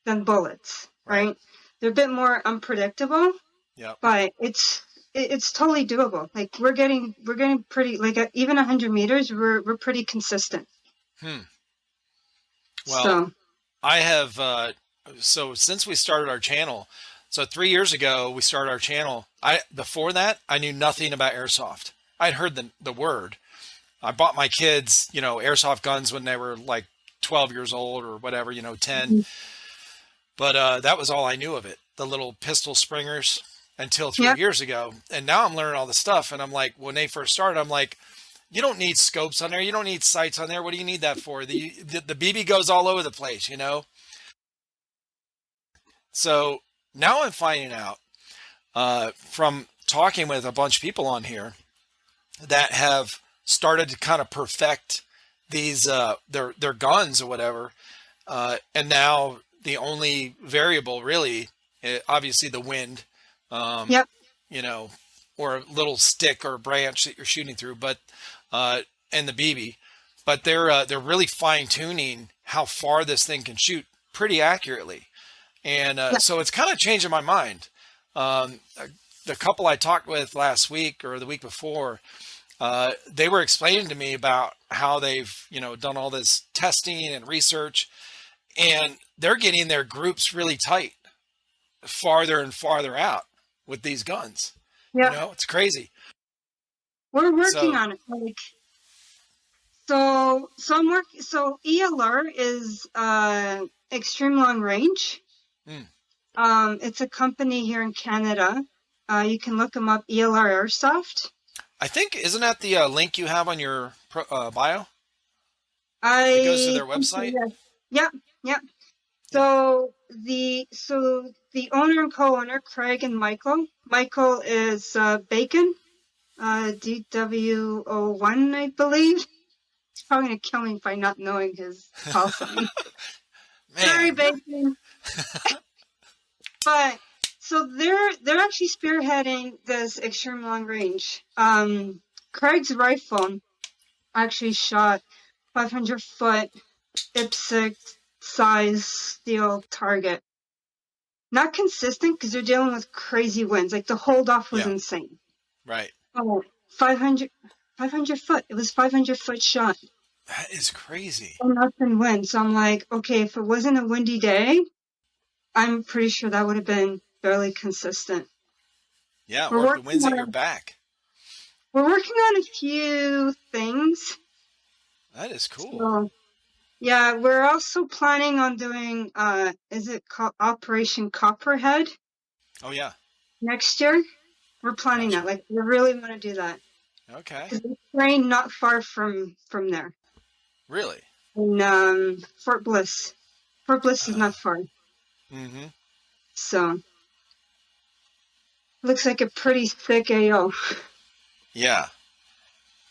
than bullets, Right. right? They're a bit more unpredictable, Yep. but it's totally doable. Like we're getting pretty, like even 100 meters, we're pretty consistent. Hmm. Well, So I have so since we started our channel, so 3 years ago we started our channel. Before that I knew nothing about airsoft. I'd heard the word. I bought my kids, airsoft guns when they were like 12 years old or whatever, 10. But that was all I knew of it. The little pistol springers until three yeah, years ago. And now I'm learning all the stuff. And I'm like, when they first started, I'm like, you don't need scopes on there. You don't need sights on there. What do you need that for? The BB goes all over the place. So now I'm finding out from talking with a bunch of people on here that have started to kind of perfect these their guns or whatever. And now the only variable really, obviously the wind, yep, or a little stick or branch that you're shooting through, but and the BB, but they're really fine tuning how far this thing can shoot pretty accurately, and yeah, so it's kind of changing my mind. The couple I talked with last week or the week before, they were explaining to me about how they've done all this testing and research, and they're getting their groups really tight, farther and farther out with these guns. yeah. It's crazy. We're working So, on it. Like, so I'm working. So ELR is extreme long range. mm, It's a company here in Canada. You can look them up. ELR Airsoft. I think, isn't that the link you have on your bio? It goes to I their website. Yes. Yep, yep. So the owner and co-owner, Craig and Michael. Michael is Bacon, DW01, I believe. He's probably gonna kill me by not knowing his call sign. Sorry, Man, Bacon. But so they're actually spearheading this extreme long range. Craig's rifle actually shot 500-foot IPSC size steel target. Not consistent because they're dealing with crazy winds. Like the hold off was yeah, insane. right. Oh, 500 foot. It was 500-foot shot. That is crazy. And nothing wind. So I'm like, okay, if it wasn't a windy day, I'm pretty sure that would have been fairly consistent. Yeah, We're or if the working wind's at your on back. we're working on a few things. That is cool. So yeah, we're also planning on doing is it called Operation Copperhead Oh yeah, next year? We're planning that. gotcha. Like we really want to do that. Okay, Because it's trained not far from there. really. In Fort Bliss. Fort Bliss is not far. Mm-hmm. So Looks like a pretty thick AO. Yeah,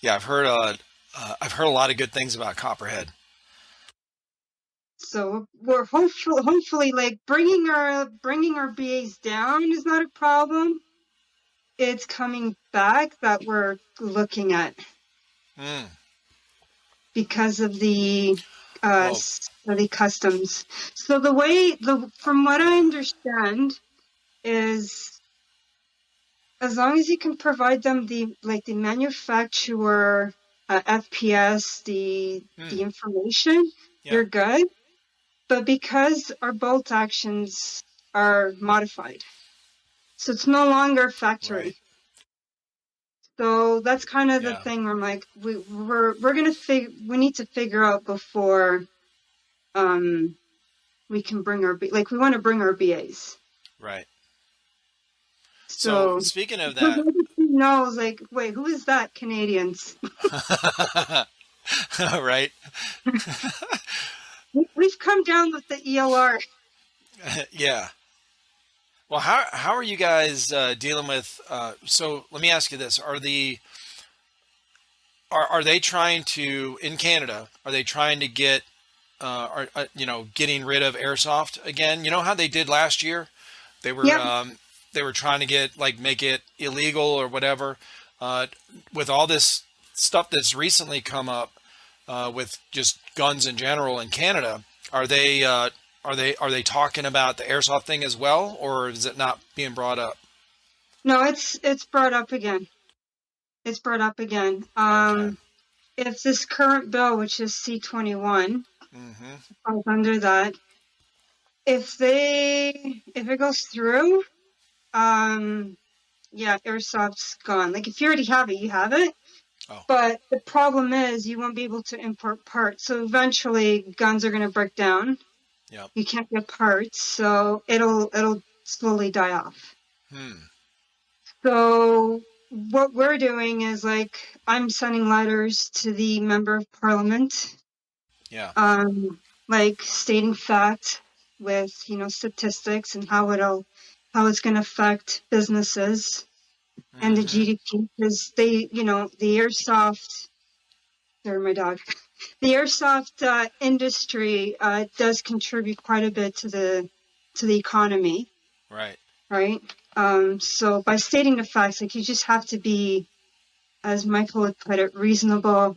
yeah. I've heard a lot of good things about Copperhead. So we're hopefully like bringing our BAs down is not a problem. It's coming back that we're looking at Mm. because of the Well, customs. So from what I yeah. understand is as long as you can provide them the manufacturer FPS, the Mm. information, Yeah. you're good. But because our bolt actions are modified, so it's no longer Right. factory. So that's kind of the Yeah. thing where I'm like, we're gonna we need to figure out before um we can bring like we want to bring our BAs. Right. So So speaking of who that, knows? Like, wait, who is that? Canadians. right? We've come down with the ELR. Yeah. Well, how are you guys dealing with? So let me ask you this: are they trying to in Canada? Are they trying to get getting rid of airsoft again? You know how they did last year? They were Yep. they were trying to get like make it illegal or whatever. Uh, with all this stuff that's recently come up with just guns in general in Canada, are they are they talking about the airsoft thing as well, or is it not being brought up? No, it's brought up again. It's brought up again. Okay. If this current bill, which is C-21, Mm-hmm. falls under that, if it goes through, um, yeah, airsoft's gone. Like if you already have it, you have it. Oh, But the problem is you won't be able to import parts. So eventually guns are going to break down. yep. You can't get parts, so it'll slowly die off. Hmm. So what we're doing is like I'm sending letters to the member of parliament, Yeah. um, like stating fact with statistics and how it's going to affect businesses and the Mm-hmm. GDP because the airsoft or my dog the airsoft industry does contribute quite a bit to the economy, Right. right? So by stating the facts, like you just have to be, as Michael would put it, reasonable,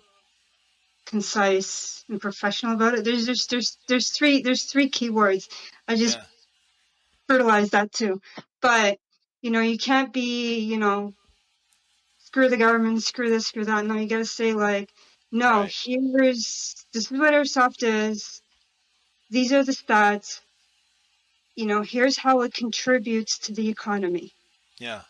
concise, and professional about it. There's three keywords. I just Yeah. fertilized that too, but you can't be screw the government, screw this, screw that. No, you got to say like, no, Right. this is what airsoft is. These are the stats. Here's how it contributes to the economy. Yeah.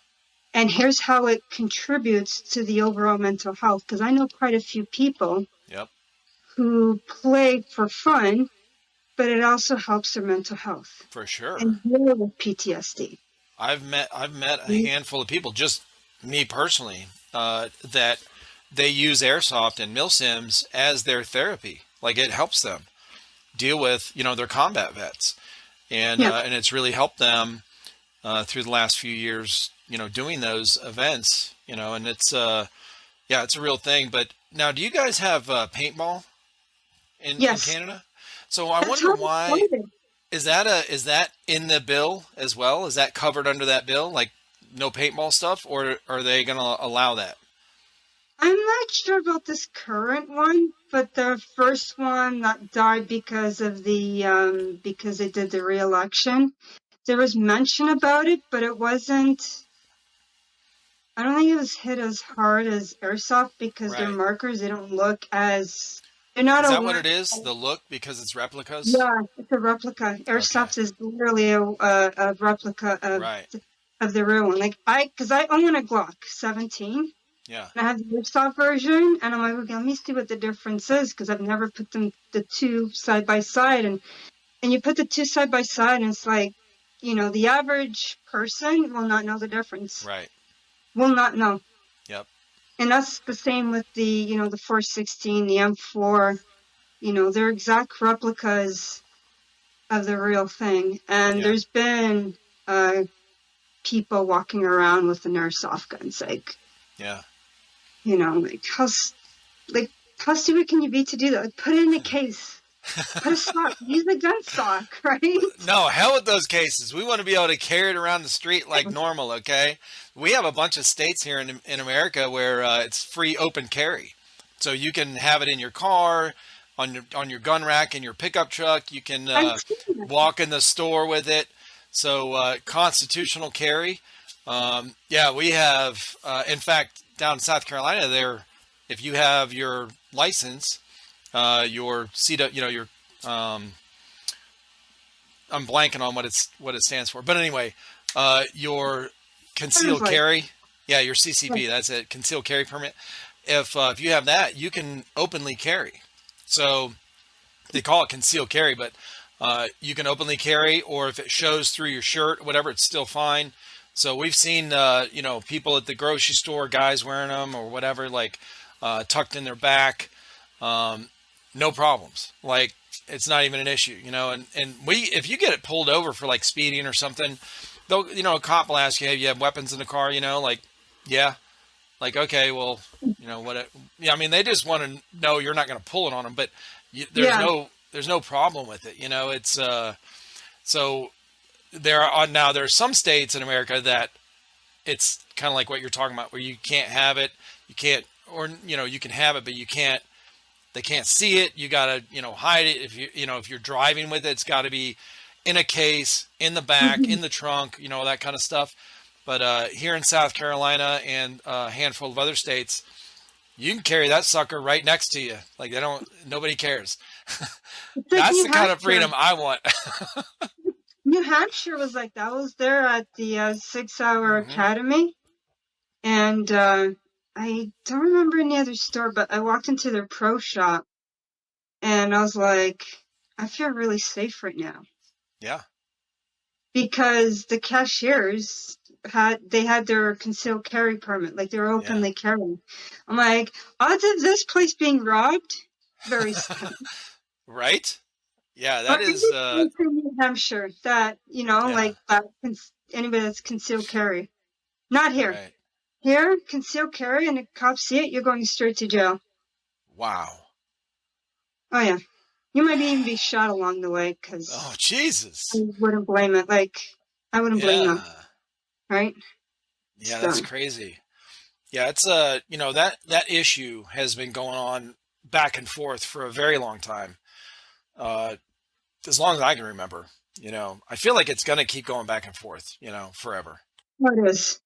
And here's how it contributes to the overall mental health. Because I know quite a few people Yep. who play for fun, but it also helps their mental health For sure. and deal with PTSD. I've met a handful of people, just me personally, that they use airsoft and milsims as their therapy. Like it helps them deal with their combat vets, Yeah. and it's really helped them through the last few years. Doing those events. And it's yeah, it's a real thing. But now, do you guys have paintball in Yes. Canada? So I That's wonder how it why. started. Is that in the bill as well? Is that covered under that bill? Like no paintball stuff, or are they going to allow that? I'm not sure about this current one, but the first one that died because they did the re-election. There was mention about it, but it wasn't. I don't think it was hit as hard as airsoft because their Right. markers they don't look as they're not Is that what it aligned. is? The look because it's replicas? Yeah, it's a replica. Okay. Airsoft is literally a replica Right. of the real one. Like because I own a Glock 17. Yeah. And I have the airsoft version, and I'm like, okay, let me see what the difference is because I've never put the two side by side, and you put the two side by side, and it's like, the average person will not know the difference. Right. Will not know. Yep. And that's the same with the 416, the M4. They're exact replicas of the real thing. And Yeah. there's been uh, people walking around with an airsoft guns. Like, Yeah. you know, like how stupid can you be to do that? Like, put it in a case, put a sock, use a gun sock, right? No, hell with those cases. We want to be able to carry it around the street like normal, okay? We have a bunch of states here in America where it's free open carry. So you can have it in your car, on your gun rack in your pickup truck. You can I've seen that. walk in the store with it. So constitutional carry. Yeah, we have. In fact, down in South Carolina, there, if you have your license, your CW, you know, your I'm blanking on what it stands for. But anyway, your concealed carry. Yeah, your CCP. That's it. Concealed carry permit. If you have that, you can openly carry. So they call it concealed carry, but you can openly carry, or if it shows through your shirt, whatever, it's still fine. So we've seen, you know, people at the grocery store, guys wearing them or whatever, like tucked in their back, no problems. Like it's not even an issue, you know. And if you get it pulled over for like speeding or something, they'll, you know, a cop will ask you, hey, you have weapons in the car, you know, like, yeah. Like, okay, well, you know what? Yeah, I mean, they just want to know you're not going to pull it on them, but there's no problem with it. You know, it's so there's some states in America that it's kind of like what you're talking about, where you can't have it, you can't, or you know, you can have it, but you can't. They can't see it. You got to, you know, hide it. If you're driving with it, it's got to be in a case, in the back, in the trunk, you know, that kind of stuff. But here in South Carolina and a handful of other states, you can carry that sucker right next to you. Like nobody cares. That's the kind of freedom I want. New Hampshire was like that. I was there at the 6 Hour Academy, and I don't remember any other store, but I walked into their pro shop, and I was like, I feel really safe right now. Yeah. Because the cashiers had their concealed carry permit, like they were openly carrying. I'm like, odds of this place being robbed, very slim. Right? Yeah, that is in New Hampshire that, you know, like that anybody that's concealed carry. Not here. Right. Here, concealed carry, and the cops see it, you're going straight to jail. Wow. Oh yeah. You might even be shot along the way, because oh Jesus, I wouldn't blame it. Like, I wouldn't blame them, right? Yeah, that's crazy. Yeah, it's you know, that issue has been going on back and forth for a very long time, as long as I can remember. You know, I feel like it's going to keep going back and forth, you know, forever. Oh, it is.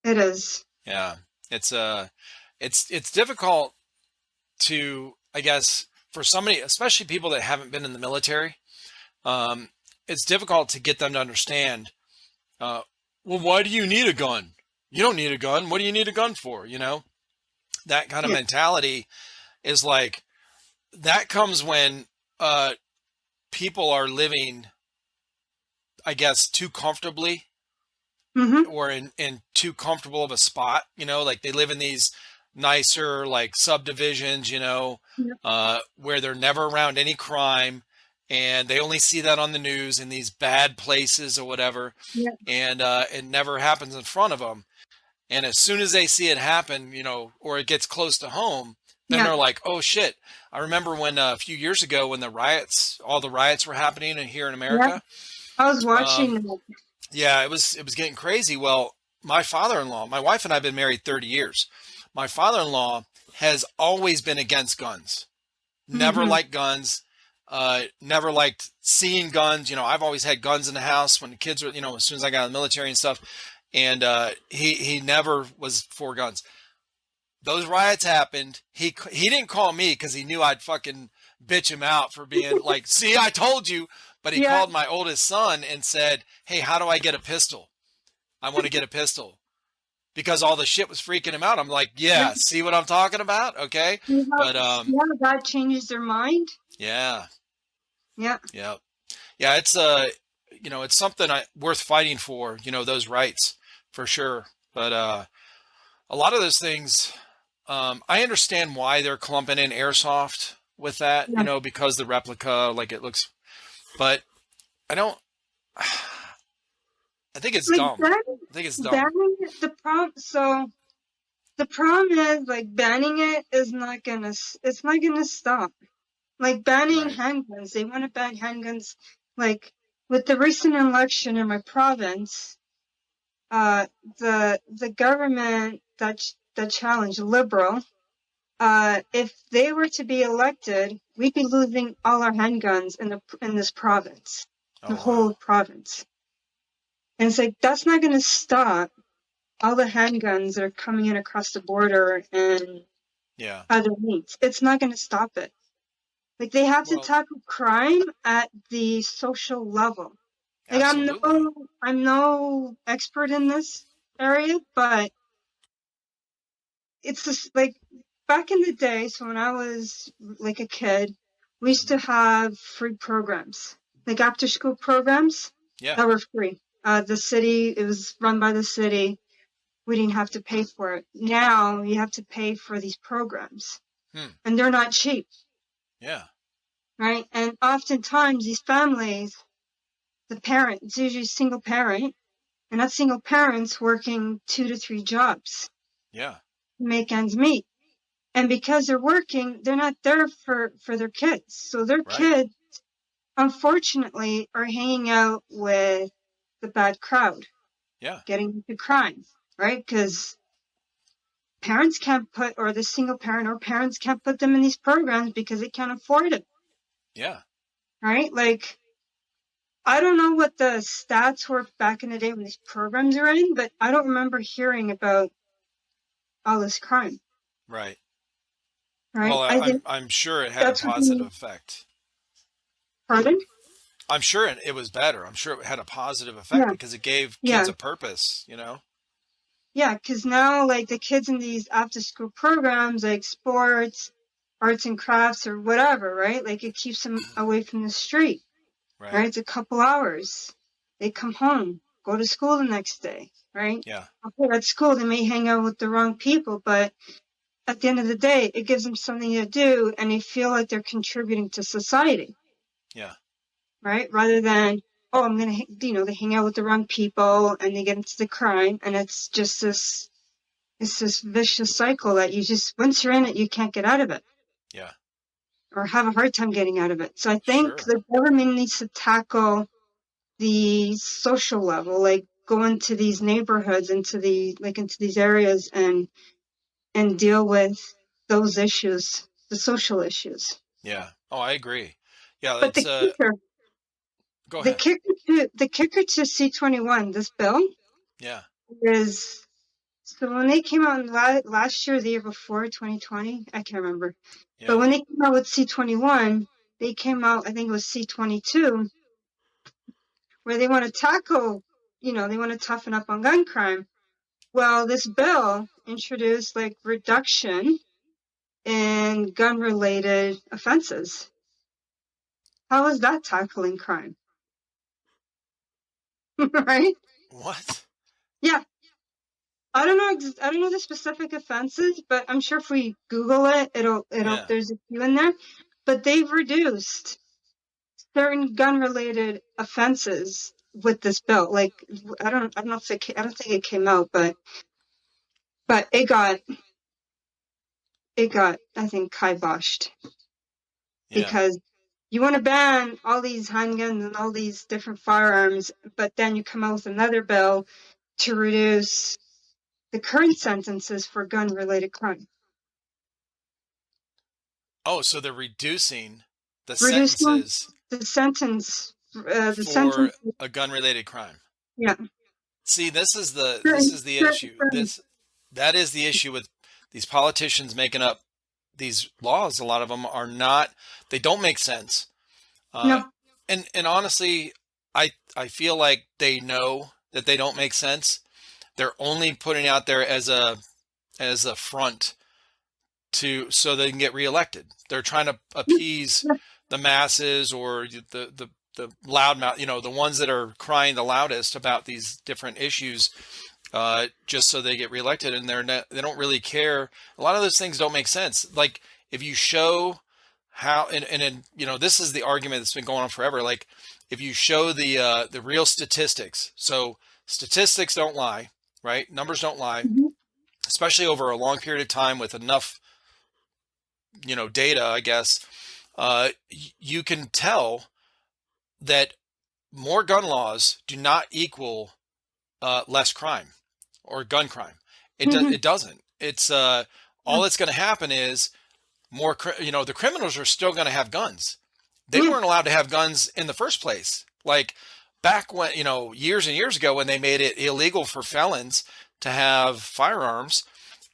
It is. Yeah, it's difficult to, I guess, for somebody, especially people that haven't been in the military, it's difficult to get them to understand, well, why do you need a gun? You don't need a gun. What do you need a gun for? You know, that kind of mentality is like, that comes when people are living, I guess, too comfortably or in too comfortable of a spot, you know, like they live in these nicer like subdivisions, you know, where they're never around any crime, and they only see that on the news in these bad places or whatever, and it never happens in front of them. And as soon as they see it happen, you know, or it gets close to home, then they're like, oh shit. I remember when a few years ago when all the riots were happening here in America. I was watching. Yeah, it was getting crazy. Well, my father-in-law, my wife and I have been married 30 years. My father-in-law has always been against guns. Never liked guns. Never liked seeing guns. You know, I've always had guns in the house when the kids were, you know, as soon as I got out of the military and stuff. And he never was for guns. Those riots happened. He didn't call me because he knew I'd fucking bitch him out for being like, see, I told you. But he called my oldest son and said, hey, how do I get a pistol? I want to get a pistol. Because all the shit was freaking him out. I'm like, yeah, see what I'm talking about? Okay. But God changes their mind. Yeah. Yeah. Yeah. Yeah, it's you know, it's something worth fighting for, you know, those rights for sure. But a lot of those things, I understand why they're clumping in Airsoft with that, you know, because the replica, like it looks, but I don't, I think it's Like dumb. I think it's dumb. banning it, the problem is like banning it is not gonna it's not gonna stop. Like banning Right. handguns, they want to ban handguns. Like with the recent election in my province, uh, the government that challenged Liberal, if they were to be elected, we'd be losing all our handguns in this province, the Oh, wow. whole province. And it's like that's not going to stop all the handguns that are coming in across the border and Yeah. other means. It's not going to stop it. Like they have to Well, tackle crime at the social level. Like absolutely. I'm no expert in this area, but it's just like back in the day. So when I was like a kid, we used Hmm. to have free programs, like after school programs Yeah. that were free. The city, it was run by the city. We didn't have to pay for it. Now you have to pay for these programs, Hmm. and they're not cheap, Yeah. right? And oftentimes these families, the parent, it's usually a single parent, and that single parent's working 2 to 3 jobs Yeah. to make ends meet. And because they're working, they're not there for their kids. So their Right. kids, unfortunately, are hanging out with the bad crowd, Yeah. getting into crime, right? Because parents can't put, or the single parent or parents can't put them in these programs because they can't afford it, Yeah. right? Like, I don't know what the stats were back in the day when these programs were in, but I don't remember hearing about all this crime, Right. right? Well, I I'm think I'm sure it had a that's what positive the, effect. pardon? I'm sure it was better. I'm sure it had a positive effect Yeah, because it gave kids yeah. a purpose. Yeah, because now, like, the kids in these after-school programs, like sports, arts and crafts, or whatever, right? Like, it keeps them away from the street, Right. right? It's a couple hours. They come home, go to school the next day, right? Yeah. Okay, at school, they may hang out with the wrong people, but at the end of the day, it gives them something to do, and they feel like they're contributing to society, Yeah. right? Rather than, oh, I'm gonna, they hang out with the wrong people, and they get into the crime, and it's just this it's this vicious cycle that you just, once you're in it, you can't get out of it Yeah. or have a hard time getting out of it. So I think Sure. the government needs to tackle the social level, like go into these neighborhoods, into these areas and deal with those issues, the social issues. Yeah. Oh, I agree. Yeah, But it's go the ahead. kicker to C-21, this bill Yeah. is, so when they came out last year, the year before, 2020, I can't remember. But Yeah. when they came out with C-21, they came out, I think it was C-22, where they want to tackle, they want to toughen up on gun crime. Well, this bill introduced like reduction in gun related offenses. How is that tackling crime? Right? What? Yeah. I don't know the specific offenses, but I'm sure if we Google it, Yeah. there's a few in there. But they've reduced certain gun-related offenses with this bill. Like I don't know if I don't think it came out, but it got I think kiboshed Yeah. because you want to ban all these handguns and all these different firearms, but then you come out with another bill to reduce the current sentences for gun-related crime. Oh, so they're reducing the Reducing sentences the for sentence, a gun-related crime. yeah. See, this Certain, is the certain issue. crimes. That is the issue with these politicians making up these laws. A lot of them are not. They don't make sense. Uh, No, and honestly, I feel like they know that they don't make sense. They're only putting out there as a front to so they can get reelected. They're trying to appease the masses or the loudmouth, the ones that are crying the loudest about these different issues, just so they get reelected. And they don't really care. A lot of those things don't make sense. Like if you show how, this is the argument that's been going on forever. Like if you show the real statistics, so statistics don't lie, right? Numbers don't lie, Mhm. especially over a long period of time with enough, data, I guess. You can tell that more gun laws do not equal less crime or gun crime. It doesn't. It's all that's going to happen is the criminals are still going to have guns. They Yeah. weren't allowed to have guns in the first place. Like back when, years and years ago when they made it illegal for felons to have firearms,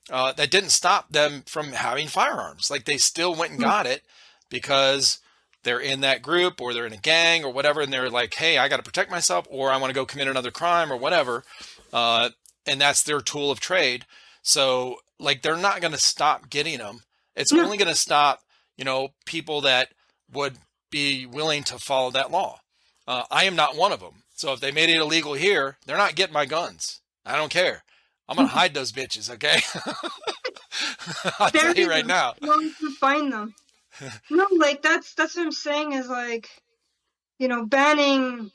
that didn't stop them from having firearms. Like they still went and Yeah. got it because they're in that group or they're in a gang or whatever, and they're like, hey, I got to protect myself, or I want to go commit another crime or whatever. And that's their tool of trade. So like they're not going to stop getting them. It's No. only going to stop, people that would be willing to follow that law. I am not one of them. So if they made it illegal here, they're not getting my guns. I don't care. I'm gonna hide those bitches, okay? I'll tell Bury you right them. now. Where you can find them. No, like that's what I'm saying is like, banning,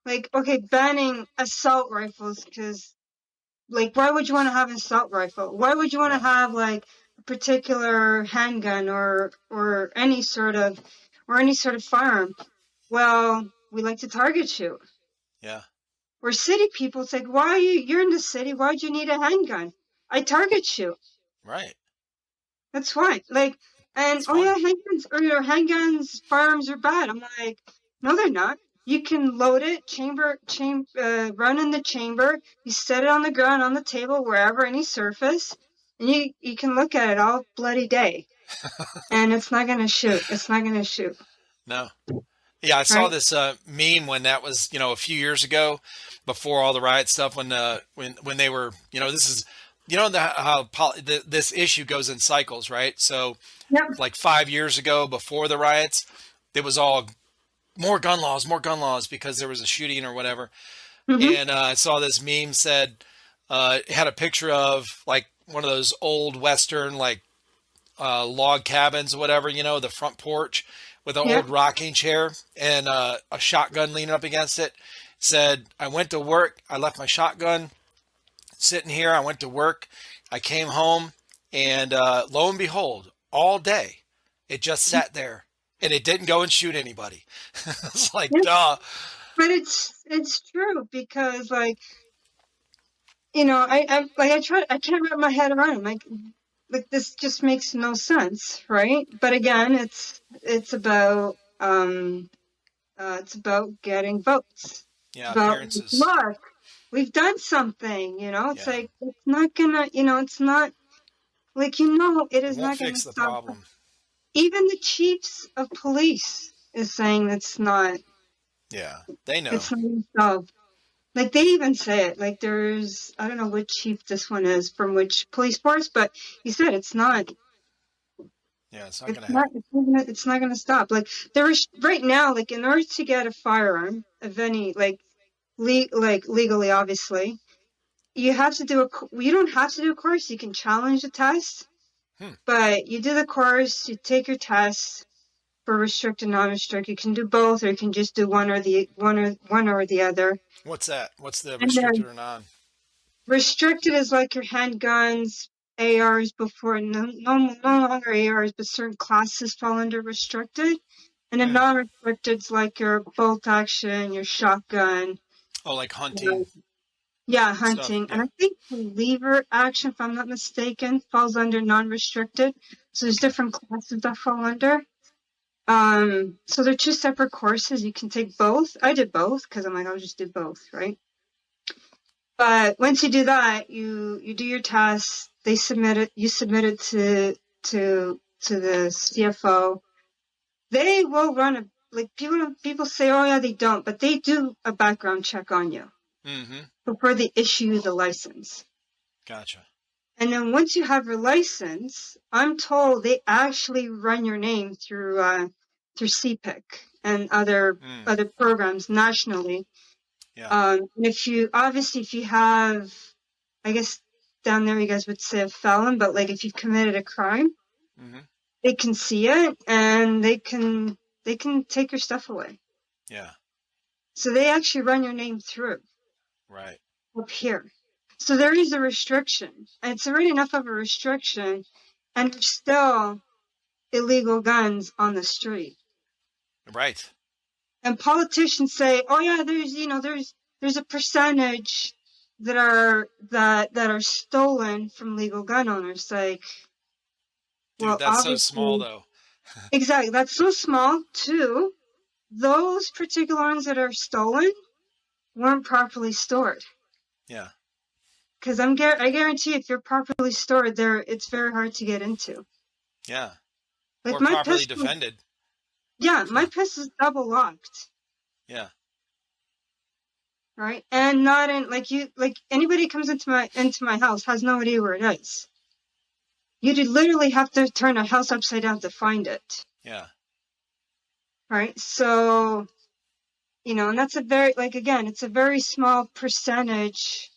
like, okay, banning assault rifles because, like, why would you want to have an assault rifle? Why would you want to Yeah, have like a particular handgun or any sort of firearm? Well, we like to target shoot. yeah, We're city people. It's like, why are you're in the city? Why'd you need a handgun? I target shoot. right. That's why. Like, and It's oh yeah, fun. handguns, firearms are bad. I'm like, no, they're not. You can load it, run in the chamber. You set it on the ground, on the table, wherever, any surface, and you can look at it all bloody day, and it's not gonna shoot. It's not gonna shoot, No. Yeah, I saw right? this meme when that was, a few years ago, before all the riot stuff. When they were, this is, this issue goes in cycles, right? So, Yep. like 5 years ago, before the riots, it was all more gun laws because there was a shooting or whatever. Mhm. And I saw this meme said it had a picture of like one of those old Western like log cabins or whatever, the front porch with an Yeah. old rocking chair and a shotgun leaning up against it. Said, I went to work. I left my shotgun sitting here. I went to work. I came home and lo and behold, all day it just sat there and it didn't go and shoot anybody. It's like, Yeah. duh. But it's true because like I can't wrap my head around it. Like this just makes no sense, right? But again, it's about getting votes. It's Yeah, about, appearances. look, we've done something, it's Yeah, like it's not gonna, it's not like, it it is won't not gonna fix the stop. problem. Even the chiefs of police is saying Yeah, they know. it's not gonna stop. Like they even say it. Like I don't know which chief this one is from which police force, but he said it's not. Yeah, it's not It's going to not. help. It's not gonna stop. Like right now, like in order to get a firearm of any legally, obviously, you don't have to do a course. You can challenge the test, Hmm. but you do the course. You take your test for restricted, non-restricted. You can do both, or you can just do one or the other. What's that? What's the And restricted then or non? restricted is like your handguns, ARs before, no longer ARs, but certain classes fall under restricted. And then Hmm. non-restricted is like your bolt action, your shotgun, Oh, like uh, hunting yeah, stuff. hunting. And Yeah. I think lever action, if I'm not mistaken, falls under non-restricted. So there's Okay. different classes that fall under. So they're two separate courses. You can take both. I did both because I'm like, I'll just do both, right? But once you do that, you do your test. They submit it. You submit it to the CFO. They will run people say, oh yeah, they don't, but they do a background check on you Mm-hmm. before they issue you the license. Gotcha. And then once you have your license, I'm told they actually run your name through CPIC and other Mm. other programs nationally. Yeah. And if you have, I guess down there you guys would say a felon, but like if you've committed a crime, Mm-hmm. they can see it and they can take your stuff away. Yeah. So they actually run your name through. Right. up here. So there is a restriction. And it's already enough of a restriction, and there's still illegal guns on the street. Right. And politicians say, "Oh yeah, there's a percentage that are stolen from legal gun owners." Like, Dude, well, that's so small obviously, though. exactly. That's so small too. Those particular ones that are stolen weren't properly stored. Yeah. Because I guarantee if you're properly stored there, it's very hard to get into. Yeah. Like Or my properly pistol, defended. yeah, my pistol's double locked, Yeah. right? And not in like anybody comes into my house has no idea where it is. You'd literally have to turn a house upside down to find it, Yeah. right? So, and that's a very, like, again, it's a very small percentage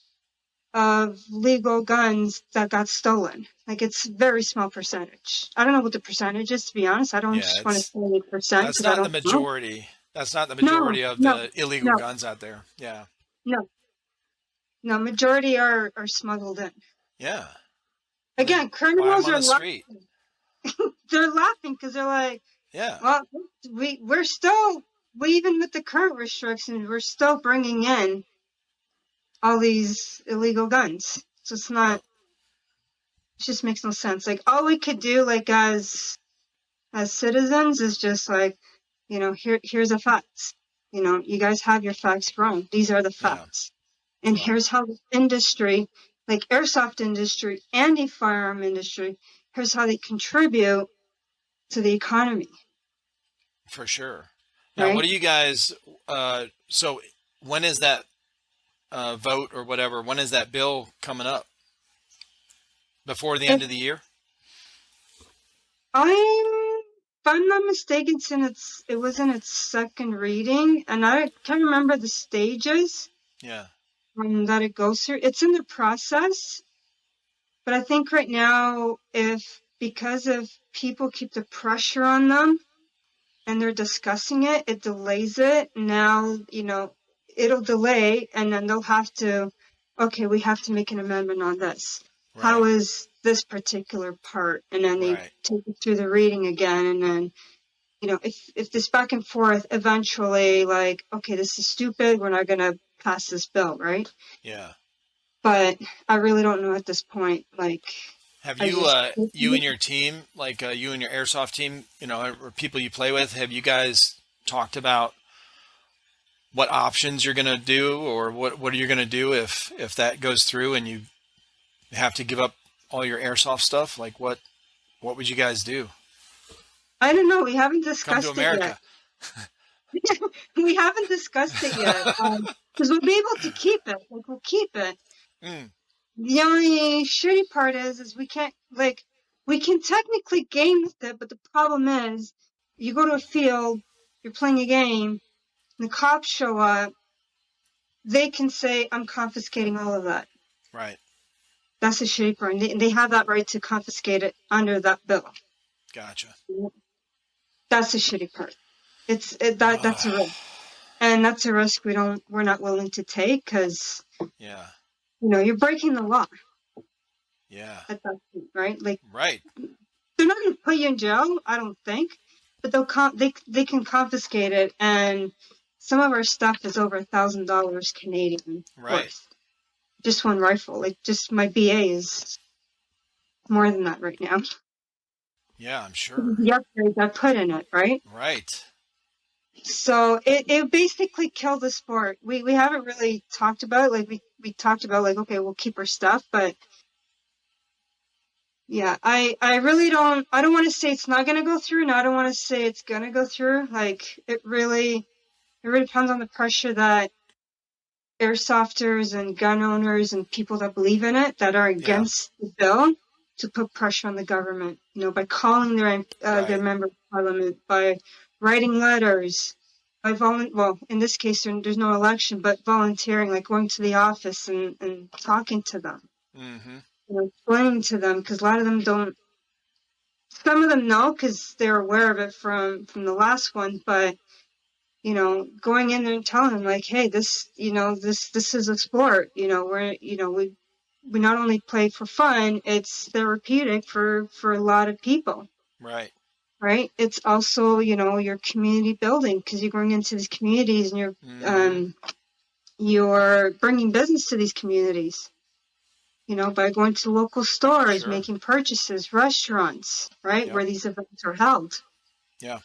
of legal guns that got stolen. Like, it's a very small percentage. I don't know what the percentage is, to be honest. I don't Yeah. just want to say percent That's because I not the don't know. majority. That's not the No, majority of no, the illegal no, guns out there. Yeah. no, no. Majority are smuggled in. Yeah. And they Again, buy them criminals on are the street. laughing. They're laughing because they're like, Yeah. well, even with the current restrictions, we're still bringing in all these illegal guns. So it's not, Yep. it just makes no sense. Like, all we could do, like, as citizens is just like, here's the facts. You guys have your facts wrong. These are the Yeah. facts. And Yep. here's how the industry, like airsoft industry and the firearm industry, here's how they contribute to the economy, For sure. Now, what right? do you guys, so when is that vote or whatever? When is that bill coming up? Before the If end of the year? if I'm not mistaken, it was in its second reading, and I can't remember the stages Yeah. that it goes through. It's in the process, but I think right now, because of people keep the pressure on them and they're discussing it, it delays it. Now, it'll delay, and then they'll have to, okay, we have to make an amendment on this. How Right. is this particular part? And then they Right. take it through the reading again, and then, if this back and forth, eventually, like, okay, this is stupid, we're not going to pass this bill, right? Yeah. But I really don't know at this point. Like, Have I you, just, you and your team, like you and your airsoft team, or people you play with, have you guys talked about what options you're going to do, or what are you going to do if that goes through and you have to give up all your airsoft stuff? Like what would you guys do? I don't know. We haven't Come to discussed it yet. America. We haven't discussed it yet. Because we'll be able to keep it. Like, we'll keep it. Mm, The only shitty part is we can't, like, we can technically game with it, but the problem is, you go to a field, you're playing a game, and the cops show up, they can say, I'm confiscating all of that. right. That's the shitty part. And they have that right to confiscate it under that bill. Gotcha. That's the shitty part. That's a risk. And that's a risk we're not willing to take because, Yeah. you're breaking the law Yeah. at that point, right? Like, Right. they're not going to put you in jail, I don't think, but they can confiscate it, and some of our stuff is over $1,000 Canadian Right. worth. Just one rifle, like, just my BA is more than that right now. Yeah, I'm sure. The upgrades I put in it, right? Right. So it basically killed the sport. We haven't really talked about it. Like, we talked about, like, okay, we'll keep our stuff, but yeah, I really I don't want to say it's not going to go through, and I don't want to say it's going to go through. Like, it really depends on the pressure that airsofters and gun owners and people that believe in it, that are Yeah. against the bill, to put pressure on the government, by calling their Right. member of parliament, by writing letters, by well, in this case, there's no election, but volunteering, like going to the office and talking to them, Mm-hmm. explaining to them, because a lot of them don't. Some of them know because they're aware of it from the last one, but going in there and telling them like, hey, this, this is a sport, we not only play for fun, it's therapeutic for a lot of people. Right. Right. It's also, your community building, because you're going into these communities and you're bringing business to these communities, by going to local stores, Sure. making purchases, restaurants, right, Yep. where these events are held. Yeah.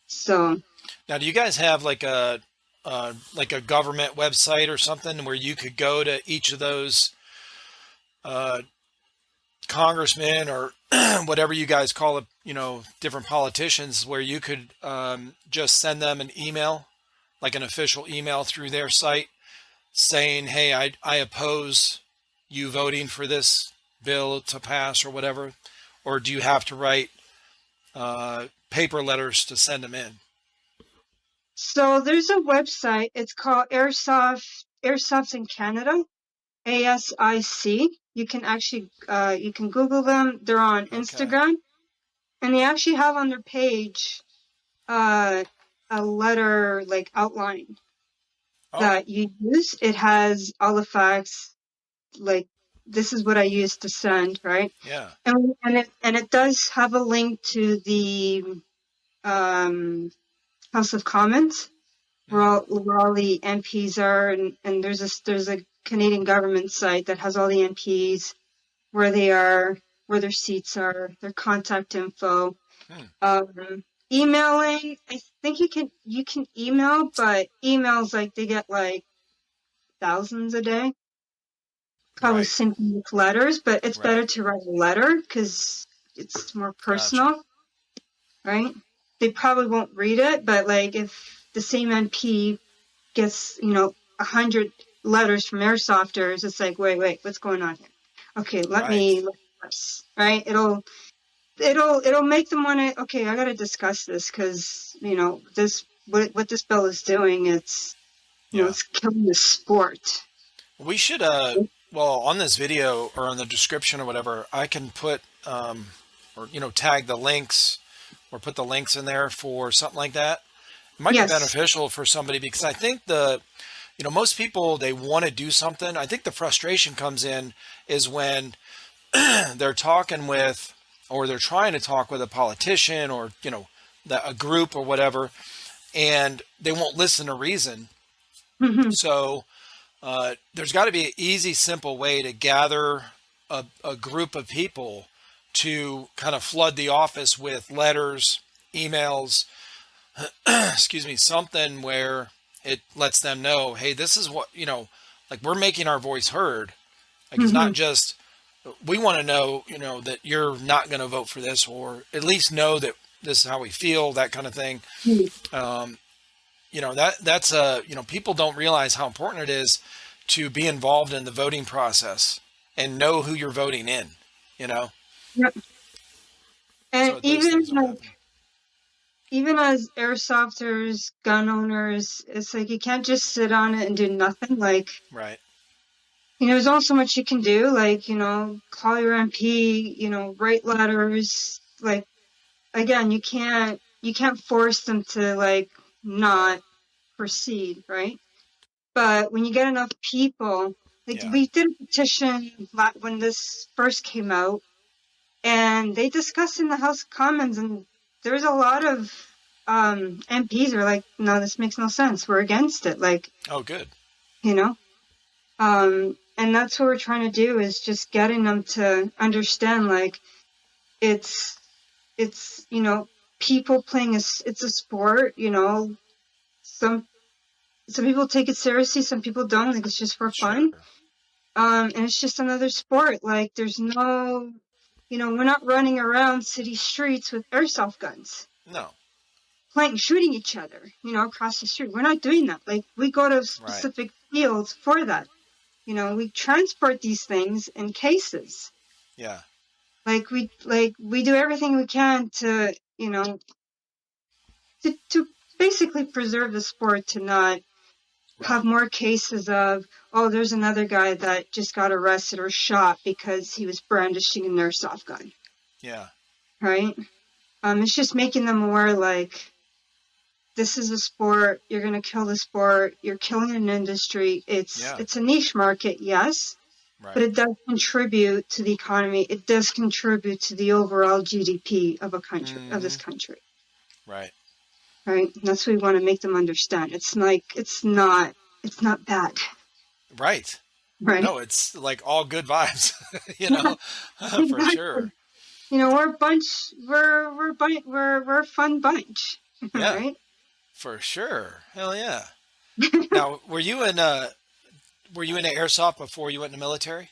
So Now, do you guys have like a government website or something where you could go to each of those uh, congressmen or whatever you guys call it, different politicians, where you could just send them an email, like an official email through their site saying, hey, I oppose you voting for this bill to pass or whatever? Or do you have to write paper letters to send them in? So there's a website. It's called Airsoft in Canada, ASIC. You can actually you can Google them. They're on Okay. Instagram, and they actually have on their page a letter like outline Oh, that you use. It has all the facts. Like, this is what I use to send, right? yeah. And it does have a link to the House of Commons, Hmm. where all the MPs are, and there's a Canadian government site that has all the MPs, where they are, where their seats are, their contact info. Hmm. Emailing, I think you can email, but emails, like, they get like thousands a day. Probably Right. same thing with letters, but it's Right. better to write a letter because it's more Gotcha. personal, right? They probably won't read it, but like if the same MP gets, 100 letters from airsofters, it's like, wait, what's going on here? Okay, let Right. me look at this, right? It'll make them want to. Okay, I got to discuss this because this what this bill is doing. It's Yeah. it's killing the sport. We should, well, on this video or on the description or whatever, I can put, or, tag the links or put the links in there for something like that. It might be Yes. beneficial for somebody because I think most people, they want to do something. I think the frustration comes in is when they're talking with, or they're trying to talk with a politician or, a group or whatever, and they won't listen to reason. Hmm. So, there's got to be an easy, simple way to gather a group of people to kind of flood the office with letters, emails, excuse me, something where it lets them know, hey, this is what, like we're making our voice heard. Like it's not Hmm. just, we want to know, that you're not going to vote for this, or at least know that this is how we feel, that kind of thing. Um, that's people don't realize how important it is to be involved in the voting process and know who you're voting in, you know, Yep. so And that those things don't happen. even as airsofters, gun owners, it's like you can't just sit on it and do nothing. Like, Right. there's only so much you can do. Like, call your MP, write letters. Like, again, you can't force them to like Right. not proceed, right? But when you get enough people, like Yeah. we did a petition when this first came out, and they discussed in the House of Commons, and there's a lot of MPs are like, no, this makes no sense. We're against it. Like, Oh, good. you know, and that's what we're trying to do, is just getting them to understand, like, it's people playing it's a sport. Some people take it seriously, some people don't. Like, it's just for Sure. fun. And it's just another sport. Like, there's no, we're not running around city streets with airsoft guns, No. playing, shooting each other, across the street. We're not doing that. Like, we go to Right. specific fields for that. We transport these things in cases. Yeah. We do everything we can to, to basically preserve the sport, to not Right. have more cases of, oh, there's another guy that just got arrested or shot because he was brandishing an airsoft gun, Yeah. right? It's just making them aware, like, this is a sport. You're going to kill the sport. You're killing an industry. Yeah. It's a niche market, yes, but Right. it does contribute to the economy. It does contribute to the overall GDP of a country, of this Hmm. country. Right. Right? And that's what we want to make them understand. It's not bad. Right. Right? No, it's like all good vibes, Yeah, for exactly. sure. You know, we're a bunch. We're a fun bunch. Yeah, Right? for sure. Hell yeah. Now, were you into airsoft before you went in the military?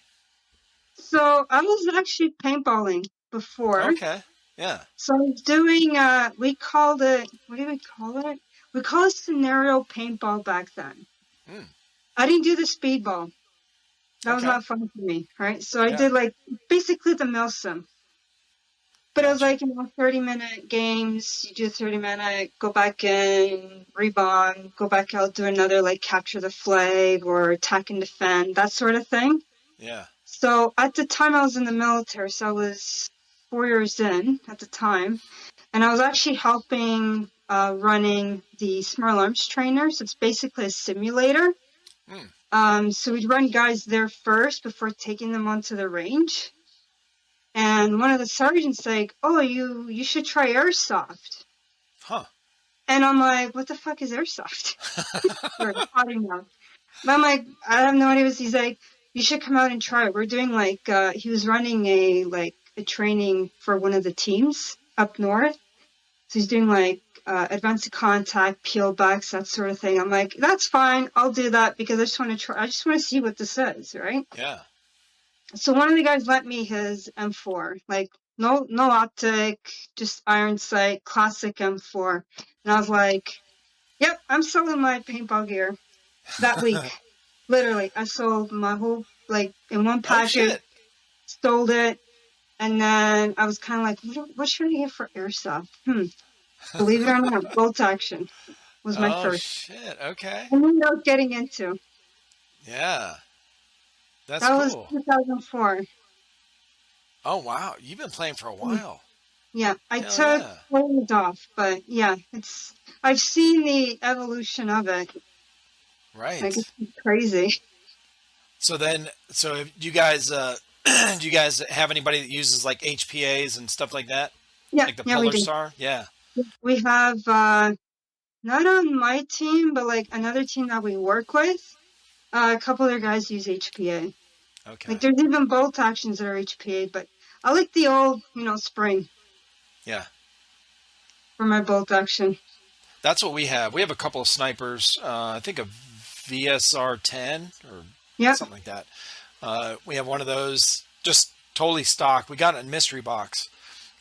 So I was actually paintballing before. Okay. Yeah. So I was doing, we called it, what do we call it? We call it scenario paintball back then. Mm, I didn't do the speedball. That was okay. not fun for me, right? So I Yeah. did like basically the milsim. But it was Gotcha. like, 30-minute games. You do a 30-minute, go back in, rebound, go back out, do another, like capture the flag or attack and defend, that sort of thing. Yeah. So at the time I was in the military, so I was 4 years in at the time, and I was actually helping running the Small Arms trainers. It's basically a simulator. Mm, So we'd run guys there first before taking them onto the range. And one of the sergeants like, "Oh, you should try airsoft." huh. And I'm like, "What the fuck is airsoft?" Or potting mouth. But I'm like, I have no idea. He's like, "You should come out and try it." We're doing like he was running a training for one of the teams up north. So he's doing like advanced contact, peel backs, that sort of thing. I'm like, that's fine. I'll do that because I just want to try. I just want to see what this is, right? Yeah. So one of the guys lent me his M4, like no optic, just iron sight, classic M4. And I was like, yep, I'm selling my paintball gear that week. Literally, I sold my whole, like, in one Oh package, shit. sold it. And then I was kind of like, what should I get for airsoft? Believe it or not, bolt action was my Oh first. shit. Okay. I knew I was getting into. Yeah. That's That was cool. 2004. Oh wow. You've been playing for a Mm, while. Yeah, I Hell took yeah. hold off, but yeah, I've seen the evolution of it. Like, Right. it's crazy. So do you guys do you guys have anybody that uses like HPAs and stuff like that? Yeah, Like the yeah, we Polar do. Star? Yeah. We have, not on my team, but like another team that we work with, a couple of their guys use HPA. Okay. Like, there's even bolt actions that are HPA, but I like the old, spring Yeah. for my bolt action. That's what we have. We have a couple of snipers. I think a VSR 10 or Yep. something like that. We have one of those just totally stock. We got it in mystery box.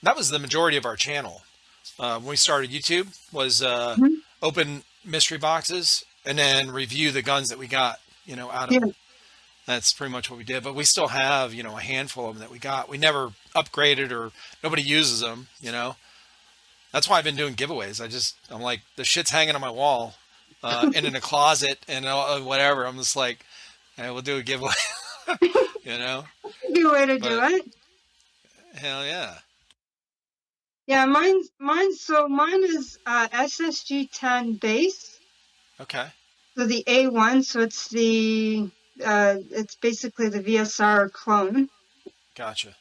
That was the majority of our channel. When we started YouTube was Mhm. open mystery boxes and then review the guns that we got, out of Yeah. them. That's pretty much what we did. But we still have, a handful of them that we got. We never upgraded or nobody uses them. That's why I've been doing giveaways. I'm like, the shit's hanging on my wall and in a closet and whatever. I'm just like, hey, we'll do a giveaway, you know? Good way to do But it. hell yeah. Yeah, mine is SSG 10 base. Okay. So the A1, so it's basically the VSR clone, Gotcha.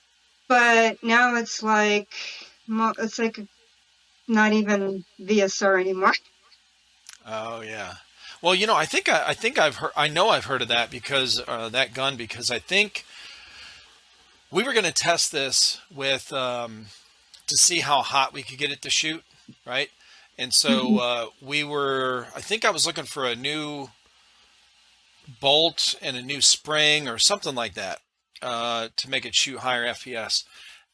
but now it's like not even VSR anymore. Oh yeah. Well, I think I've heard. I know I've heard of that because that gun because I think we were going to test this with to see how hot we could get it to shoot, right? And so we were. I think I was looking for a new bolt and a new spring or something like that to make it shoot higher FPS,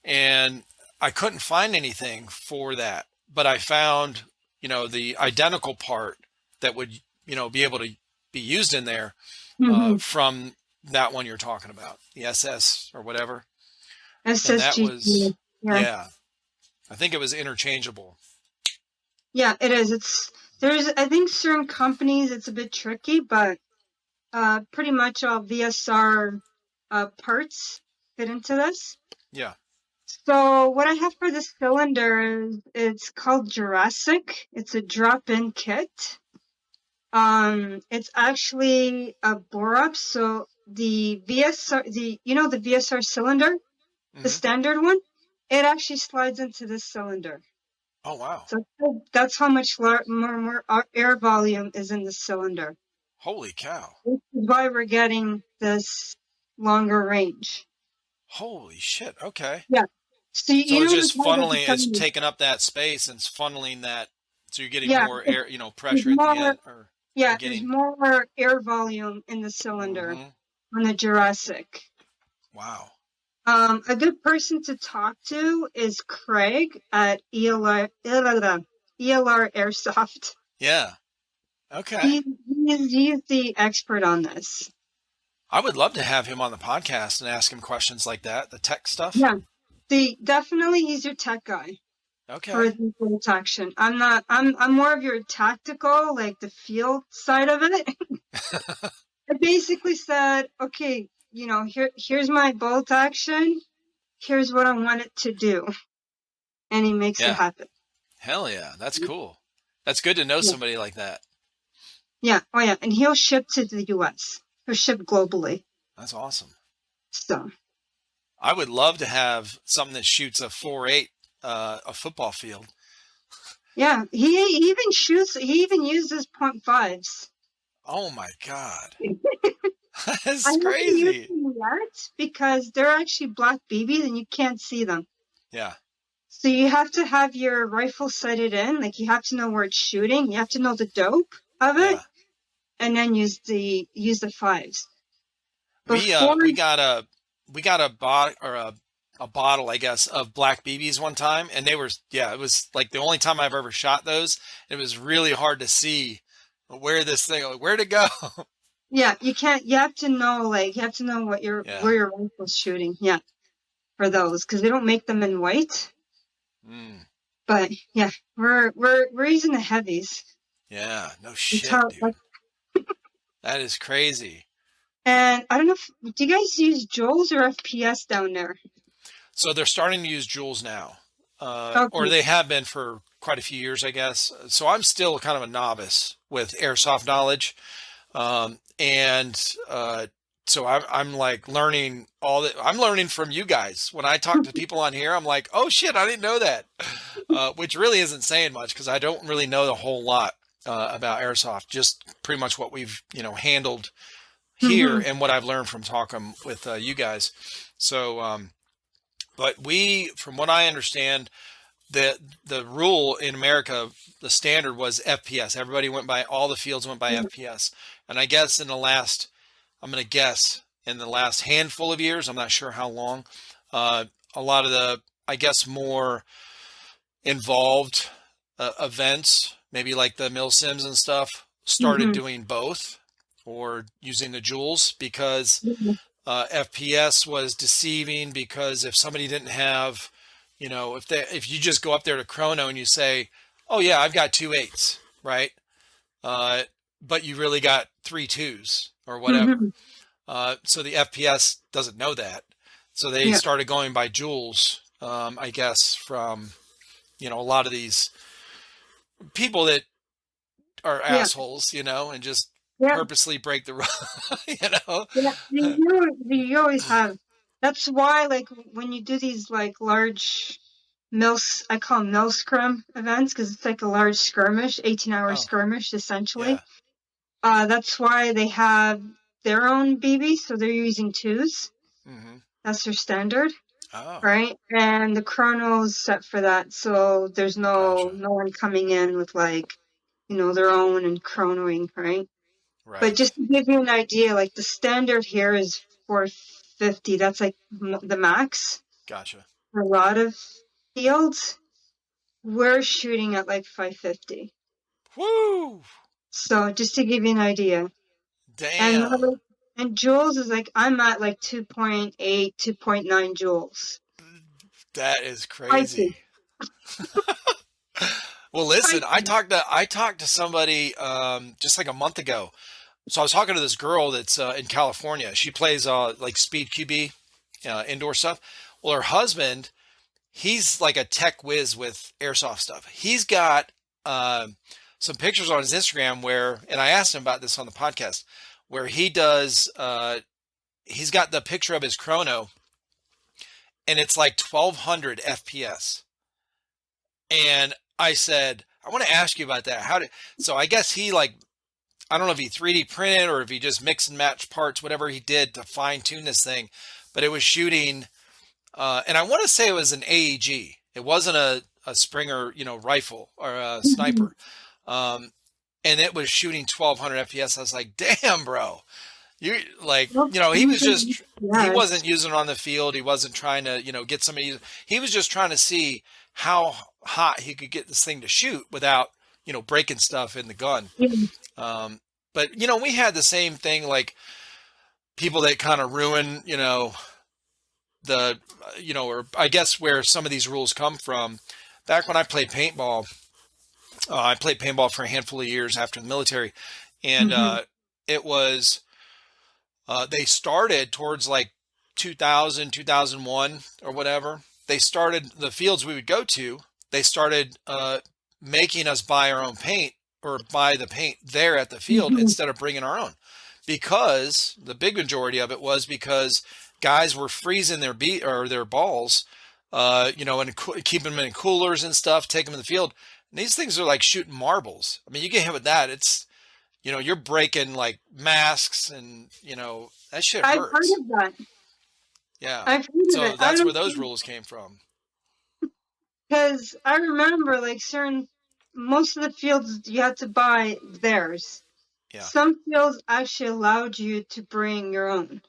and I couldn't find anything for that. But I found, the identical part that would, be able to be used in there Mhm. from that one you're talking about, the SS or whatever. And that SSG. was, Yeah. yeah, I think it was interchangeable. Yeah, it is. I think certain companies it's a bit tricky, but pretty much all VSR parts fit into this. Yeah. So what I have for this cylinder is it's called Jurassic. It's a drop-in kit. It's actually a bore up. So the VSR, the VSR cylinder, the Hmm. standard one, it actually slides into this cylinder. Oh, wow. So that's how much more air volume is in the cylinder. Holy cow. This is why we're getting this longer range. Holy shit. Okay. Yeah. So So you it's know the just guy that funneling, it's me. taking up that space and it's funneling that. So you're getting Yeah, more air, there's pressure at the more. end or Yeah, there's beginning. more air volume in the cylinder Hmm. on the Jurassic. Wow. A good person to talk to is Craig at ELR Airsoft. Yeah. Okay. He's the expert on this. I would love to have him on the podcast and ask him questions like that, the tech stuff. Yeah, definitely he's your tech guy for Okay. the bolt action. I'm not. I'm more of your tactical, like the field side of it. I basically said, okay, here's my bolt action. Here's what I want it to do, and he makes it Yeah. happen. Hell yeah. That's cool. That's good to know Yeah, somebody like that. yeah, oh yeah, and he'll ship to the U.S. He'll ship globally. That's awesome. So I would love to have something that shoots a 4.8, a football field. yeah, he even shoots. He even uses .5s. Oh my God. I That's haven't used crazy. them yet because they're actually black BBs and you can't see them. Yeah. So you have to have your rifle sighted in, like you have to know where it's shooting. You have to know the dope of it, Yeah. and then use the fives. We Before, uh we got a bot or a bottle, I guess, of black BBs one time, and they were, yeah, it was like the only time I've ever shot those. It was really hard to see where to go. yeah, you can't. You have to know, like you have to know Yeah. where your rifle's shooting. Yeah, for those because they don't make them in white. Mm. But yeah, we're using the heavies. Yeah. No It's shit, how, like, dude. That is crazy. and I don't know. Do you guys use joules or FPS down there? So they're starting to use joules now, or Okay. they have been for quite a few years, I guess. So I'm still kind of a novice with airsoft knowledge, and so I'm like learning all that. I'm learning from you guys. When I talk to people on here, I'm like, oh shit, I didn't know that, which really isn't saying much because I don't really know the whole lot about airsoft. Just pretty much what we've handled here Mm-hmm. and what I've learned from talking with you guys. So. But from what I understand, the rule in America, the standard was FPS. Everybody went by, all the fields went by Yeah. FPS. And I guess I'm going to guess in the last handful of years, I'm not sure how long, uh, a lot of the, I guess, more involved events, maybe like the mil sims and stuff, started Mm-hmm. doing both or using the joules because Yeah. FPS was deceiving because if somebody didn't have, if you just go up there to chrono and you say, oh yeah, I've got 2.8s, right? Uh, but you really got 3.2s or whatever. Mm-hmm. So the FPS doesn't know that. So they Yeah. started going by joules, I guess, from, a lot of these people that are Yeah. assholes, and just Yeah. purposely break the rule, Yeah. You always have. That's why, like, when you do these like large I call them mil scrum events because it's like a large skirmish, 18-hour Oh, skirmish yeah. essentially. That's why they have their own BB, so they're using twos. Hmm. That's their standard, Oh, right? And the chrono's set for that, so there's gotcha. no one coming in with like, their own and chronoing, right? But Right. just to give you an idea, like the standard here is 450. That's like the max Gotcha. for a lot of fields. We're shooting at like 550. Woo! So just to give you an idea. And Damn. joules is like I'm at like 2.8, 2.9 joules. That is Spicy. crazy. Well, listen, Spicy. I talked to somebody just like a month ago. So I was talking to this girl that's in California. She plays like speed QB, indoor stuff. Well, her husband he's like a tech whiz with airsoft stuff. He's got some pictures on his Instagram where, and I asked him about this on the podcast, where he does, he's got the picture of his chrono, and it's like 1200 FPS. And I said, I want to ask you about that. So I guess he like, I don't know if he 3D printed or if he just mix and match parts, whatever he did to fine tune this thing, but it was shooting, and I want to say it was an AEG. It wasn't a Springer, rifle or a Mhm. sniper. Um, and it was shooting 1200 FPS. I was like, damn, bro. You like, Well, he was he yes. wasn't using it on the field. He wasn't trying to, get somebody. He was just trying to see how hot he could get this thing to shoot without, breaking stuff in the gun. Yeah. Um, but we had the same thing, like people that kind of ruin, the, or I guess where some of these rules come from. Back when I played paintball for a handful of years after the military, and Mhm. it was they started towards like 2000, 2001 or whatever. They started the fields we would go to. They started making us buy our own paint or buy the paint there at the field Mhm. instead of bringing our own, because the big majority of it was because guys were freezing their beat or their balls, and keeping them in coolers and stuff, taking them in the field. And these things are like shooting marbles. I mean, you get hit with that, it's you're breaking like masks and that shit I've heard hurts. of that. Yeah. I've heard of So it. I that's where don't those rules came from. because I remember like certain most of the fields you had to buy theirs. Yeah. Some fields actually allowed you to bring your own,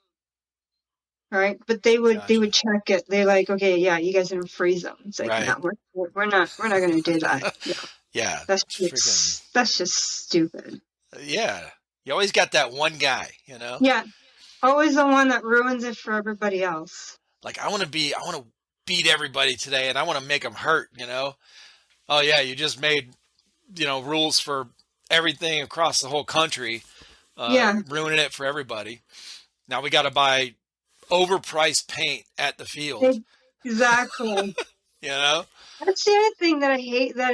right? But they would Gotcha. check it. They're like, okay, yeah, you guys didn't freeze them. It's like, no, Right. we're not gonna do that. No, Yeah. Freaking that's just stupid. yeah. You always got that one guy. Yeah, always the one that ruins it for everybody else. Like I want to beat everybody today and I want to make them hurt. Oh yeah, you just made, rules for everything across the whole country, Yeah, ruining it for everybody. Now we got to buy overpriced paint at the field, exactly. you know? That's the other thing that I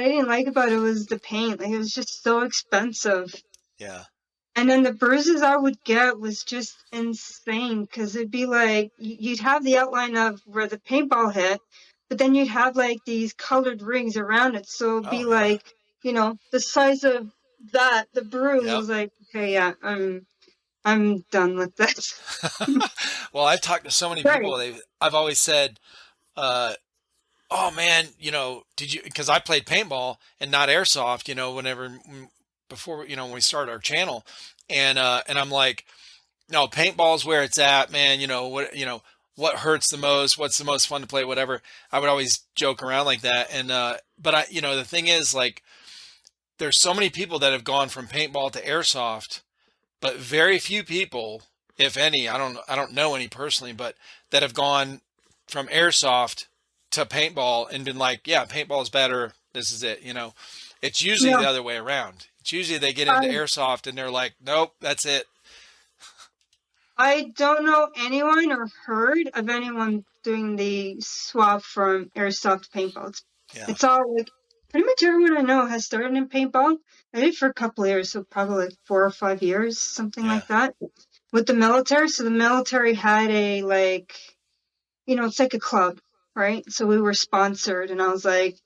didn't like about it was the paint. Like it was just so expensive. Yeah. And then the bruises I would get was just insane because it'd be like you'd have the outline of where the paintball hit, but then you'd have like these colored rings around it. So it'd be Oh yeah. like, the size of that, the bruise Yep. was like, okay, yeah, I'm done with this. Well, I've talked to so many Right. people. I've always said, uh, "Oh man, did you?" Because I played paintball and not airsoft. Before when we started our channel, and I'm like, no, paintball's where it's at, man. What hurts the most, what's the most fun to play, whatever. I would always joke around like that, and but the thing is, like, there's so many people that have gone from paintball to airsoft, but very few people, if any, I don't know any personally, but that have gone from airsoft to paintball and been like, yeah, paintball is better. This is it. It's usually No, the other way around. It's usually they get into I airsoft and they're like, nope, that's it. I don't know anyone or heard of anyone doing the swap from airsoft to paintball. Yeah, It's all like pretty much everyone I know has started in paintball. I did for a couple of years, so probably like 4 or 5 years, something yeah. like that. With the military, so the military had a like, it's like a club, right? So we were sponsored, and I was like,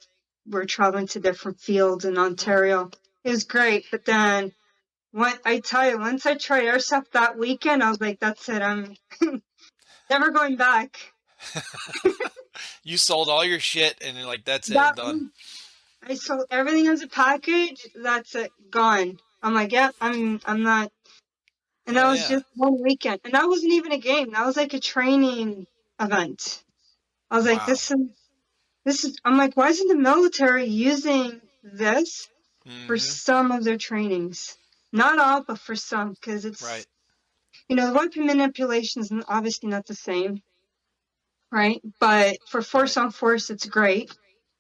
we're traveling to different fields in Hmm. Ontario. It was great, but then I tell you, once I tried airsoft that weekend, I was like, that's it. I'm never going back. You sold all your shit and you're like, that's it, I'm That done. week, I sold everything as a package. That's it, gone. I'm like, yeah, I'm not. And that Hell was yeah. just one weekend, and that wasn't even a game. That was like a training event. I was like, Wow. this is. I'm like, why isn't the military using this for Hmm. some of their trainings? Not all, but for some, because Right. the weapon manipulation is obviously not the same, right? But for force Right. on force, it's great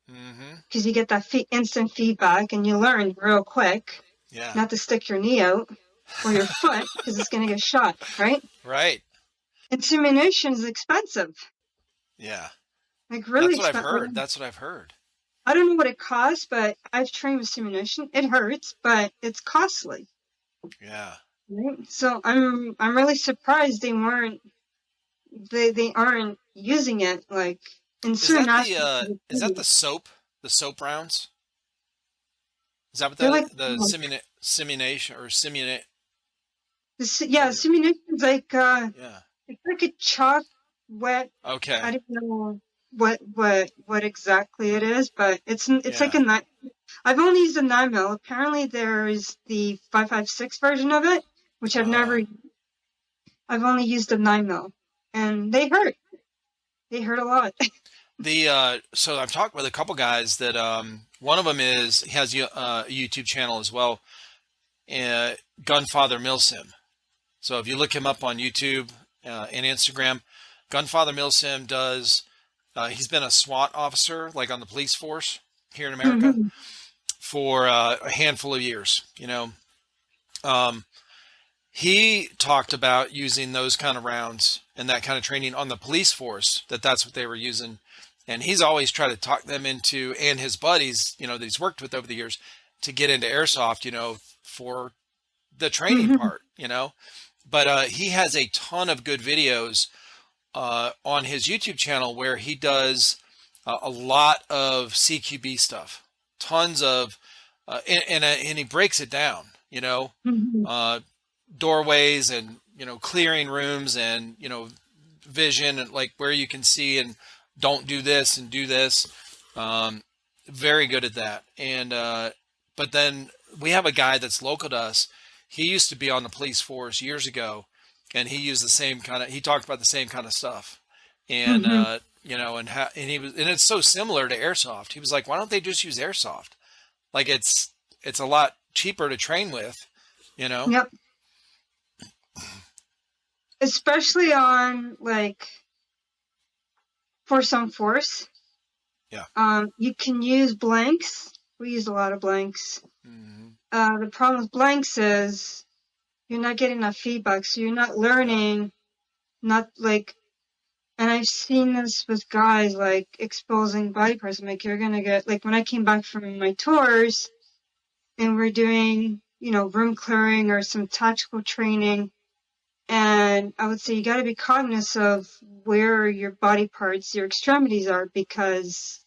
Hmm. because you get that instant feedback and you learn real quick Yeah. not to stick your knee out or your foot because it's going to get shot, right? Right. Intimidation is expensive. Yeah. like really That's what I've expensive. heard. That's what I've heard. I don't know what it costs, but I've trained with simulation. It hurts, but it's costly. Yeah. Right? So I'm really surprised they aren't using it like in Is certain that aspects of is that the the soap rounds? Is that what they're like the simulation or simulate? yeah, simulation is like Yeah. it's like a chalk wet. Okay. I don't know what exactly it is, but it's like Yeah. a nine. I've only used the 9 mil. Apparently, there is the 5.56 version of it, which I've Uh, never. I've only used the 9 mil, and they hurt. They hurt a lot. so I've talked with a couple guys that one of them he has a YouTube channel as well, Gunfather Milsim. So if you look him up on YouTube and Instagram, Gunfather Milsim does. He's been a SWAT officer, like on the police force here in America, Hmm. for a handful of years. Um, he talked about using those kind of rounds and that kind of training on the police force. That's what they were using, and he's always tried to talk them into, and his buddies, that he's worked with over the years, to get into airsoft. For the training Hmm. part. But he has a ton of good videos on his YouTube channel where he does a lot of CQB stuff, tons of, and he breaks it down, Hmm. uh, doorways and clearing rooms and vision and like where you can see and don't do this and do this. Um, Very good at that. And but then we have a guy that's local to us. He used to be on the police force years ago, and he used the same kind of. He talked about the same kind of stuff, and Hmm. and he was, and it's so similar to airsoft. He was like, why don't they just use airsoft? Like it's a lot cheaper to train with, you know. Yep. Especially on like force on force. Yeah. You can use blanks. We use a lot of blanks. Hmm. The problem with blanks is you're not getting enough feedback, so you're not Yeah. learning. Not like, and I've seen this with guys like exposing body parts. I'm like, you're gonna get like when I came back from my tours and we're doing, room clearing or some tactical training. And I would say you got to be cognizant of where your body parts, your extremities are, because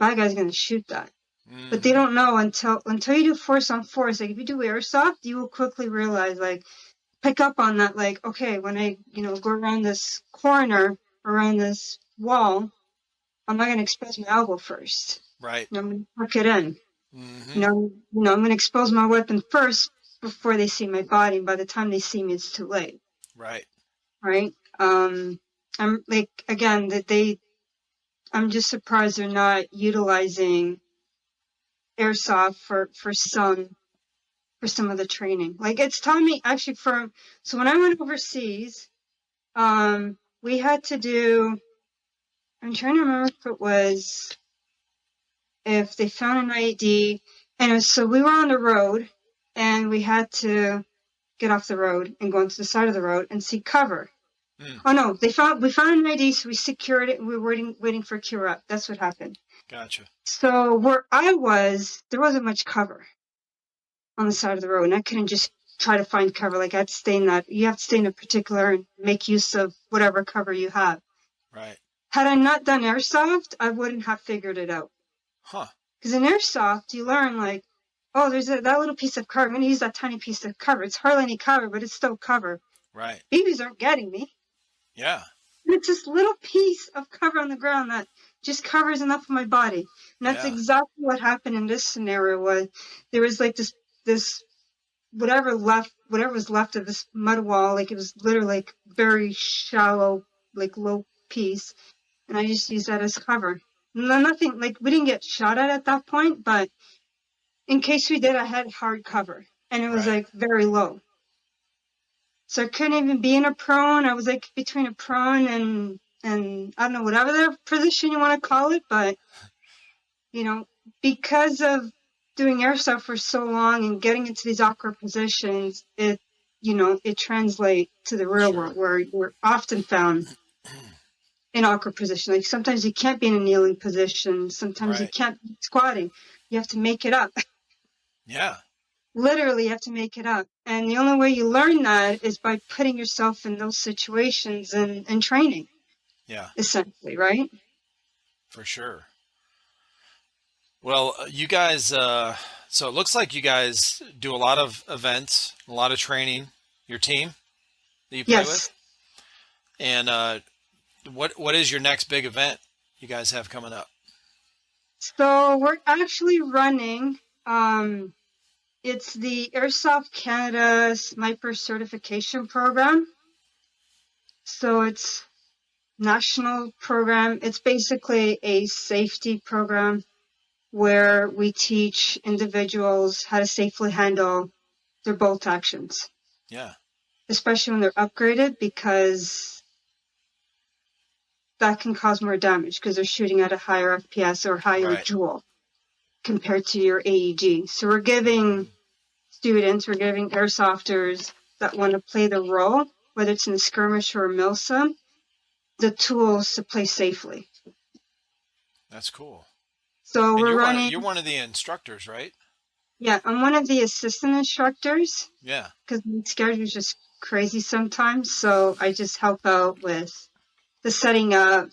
bad guy's going to shoot that. But they Hmm. don't know until you do force on force. Like if you do airsoft, you will quickly realize, like, pick up on that. Like, okay, when I, go around this corner, around this wall, I'm not going to expose my elbow first. Right. I'm going to tuck it in. Hmm. I'm going to expose my weapon first before they see my body. And by the time they see me, it's too late. Right. Right? I'm like, again, I'm just surprised they're not utilizing airsoft for some of the training. Like it's telling me actually so when I went overseas, we had to do, I'm trying to remember if they found an IED, and so we were on the road and we had to get off the road and go into the side of the road and seek cover. Mm. Oh no, we found an ID, so we secured it and we were waiting for a cure up. That's what happened. Gotcha. So where I was, there wasn't much cover on the side of the road, and I couldn't just try to find cover. Like you have to stay in a particular and make use of whatever cover you have. Right. Had I not done airsoft, I wouldn't have figured it out. Huh. Because in airsoft, you learn like, oh, there's that little piece of cover. I'm going to use that tiny piece of cover. It's hardly any cover, but it's still cover. Right. Babies aren't getting me. Yeah. It's this little piece of cover on the ground that just covers enough of my body. And that's Yeah. exactly what happened in this scenario. Was there was like this whatever was left of this mud wall, like it was literally like very shallow, like low piece. And I just used that as cover. Nothing, like we didn't get shot at that point, but in case we did, I had hard cover. And it was Right. like very low. So I couldn't even be in a prone. I was like between a prone and I don't know, whatever the position you want to call it, but because of doing airsoft for so long and getting into these awkward positions, it translates to the real Sure. world where you're often found in awkward position. Like sometimes you can't be in a kneeling position. Sometimes you Right. can't be squatting. You have to make it up. Yeah. Literally, you have to make it up. And the only way you learn that is by putting yourself in those situations and training, Yeah. essentially, right? For sure. Well, you guys, so it looks like you guys do a lot of events, a lot of training, your team that you play Yes. with. And what is your next big event you guys have coming up? So we're actually running, it's the Airsoft Canada Sniper Certification Program. So it's national program. It's basically a safety program where we teach individuals how to safely handle their bolt actions, Yeah. especially when they're upgraded, because that can cause more damage because they're shooting at a higher FPS or higher Right. joule compared to your AEG. So we're giving students, we're giving airsofters that want to play the role, whether it's in a skirmish or a MILSA, the tools to play safely. That's cool. So And we're you're running, one of the instructors, right? yeah, I'm one of the assistant instructors Yeah. because my schedule is just crazy sometimes. So I just help out with the setting up,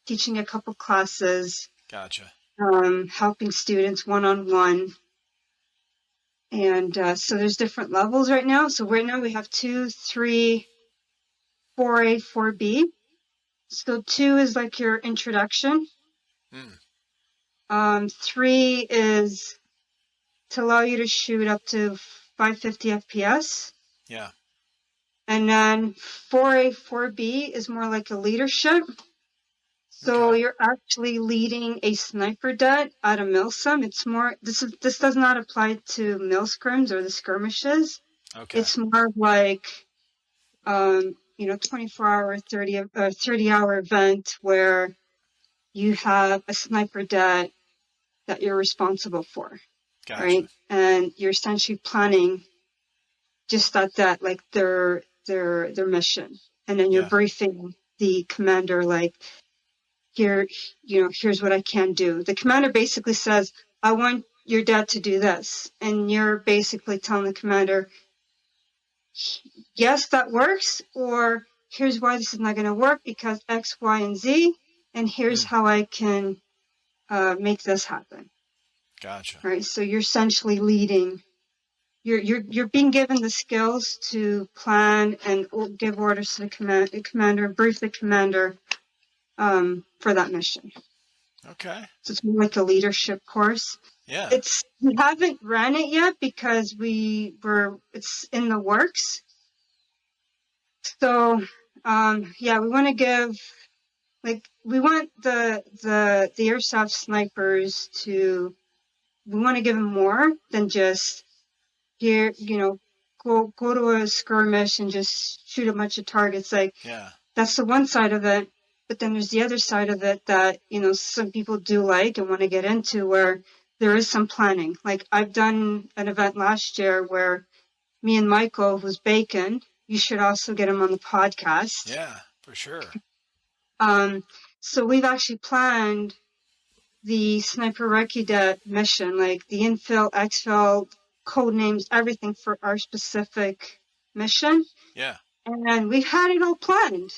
teaching a couple classes, Gotcha. helping students one-on-one. And so there's different levels right now. So right now we have 2, 3, 4A, 4B. So 2 is like your introduction. Mm. 3 is to allow you to shoot up to 550 FPS. Yeah. And then 4A, 4B is more like a leadership. So Okay. you're actually leading a sniper det at a milsim. It's more, this does not apply to mil scrims or the skirmishes. Okay. It's more of like, 24-hour, 30-hour event where you have a sniper det that you're responsible for, Gotcha. right? And you're essentially planning just that, like their mission. And then you're Yeah. briefing the commander, like, here, here's what I can do. The commander basically says, I want your dad to do this. And you're basically telling the commander, yes, that works, or here's why this is not going to work because X, Y, and Z, and here's Mm. how I can make this happen. Gotcha. Right? So you're essentially leading. You're being given the skills to plan and give orders to the commander, brief the commander for that mission. Okay. So it's more like a leadership course. Yeah. We haven't ran it yet because it's in the works. So we want to give, like, we want the airsoft snipers to, we want to give them more than just here, go to a skirmish and just shoot a bunch of targets. Like, Yeah. that's the one side of it. But then there's the other side of it that, some people do like and want to get into, where there is some planning. Like, I've done an event last year where me and Michael, who's Bacon, you should also get him on the podcast. Yeah, for sure. So we've actually planned the Sniper Recce Det mission, like the infill, exfil, code names, everything for our specific mission. Yeah. And we've had it all planned.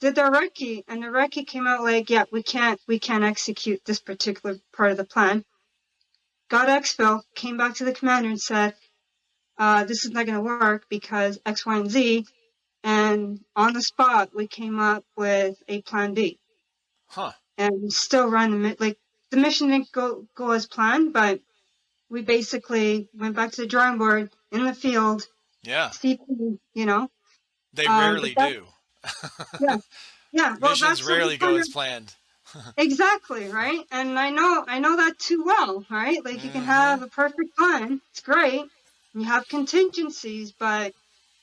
Did the recce, and the recce came out like, yeah, we can't execute this particular part of the plan. Got exfil, came back to the commander and said, this is not going to work because X, Y, and Z. And on the spot, we came up with a plan B. Huh. And we still ran the mission didn't go as planned, but we basically went back to the drawing board in the field. Yeah. CP, They rarely do. Yeah. Yeah. Well, Missions that's what we rarely go kind as of, planned. exactly, right? And I know that too well, right? Like, you can have a perfect plan. It's great. You have contingencies, but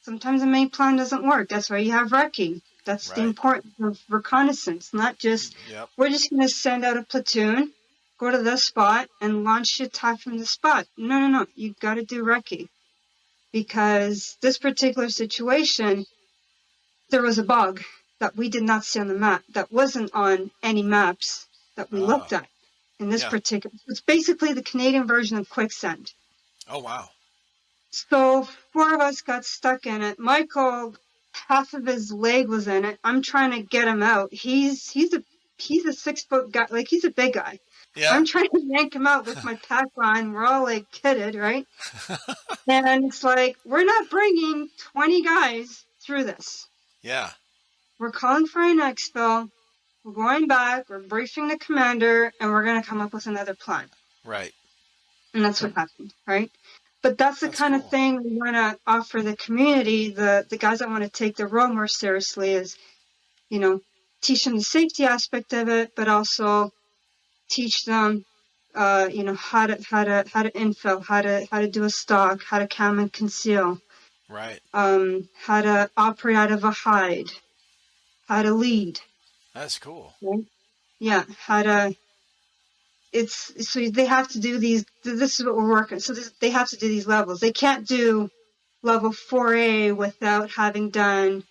sometimes the main plan doesn't work. That's why you have recce. That's the Right. importance of reconnaissance, not just, Yep. we're just going to send out a platoon, go to this spot, and launch the attack from the spot. No. You've got to do recce. Because this particular situation, there was a bug. that we did not see on the map, that wasn't on any maps that we Oh, looked at in this yeah. particular. It's basically the Canadian version of quicksand. Oh, wow. So 4 of us got stuck in it. Michael, half of his leg was in it. I'm trying to get him out. He's a 6 foot guy, like he's a big guy. Yeah. I'm trying to yank him out with my pack on. We're all like kitted, right? And it's like, we're not bringing 20 guys through this. Yeah. We're calling for an exfil. We're going back. We're briefing the commander, and we're going to come up with another plan. Right. And that's what happened, right? But that's the That's kind of cool. thing we want to offer the community, the guys that want to take the role more seriously, is, you know, teach them the safety aspect of it, but also teach them, you know, how to infill, how to do a stock, how to cam and conceal, Right. how to operate out of a hide, how to lead, That's cool. right? Yeah, how to. It's so they have to do these. This is what we're working. So they have to do these levels. They can't do level 4A without having done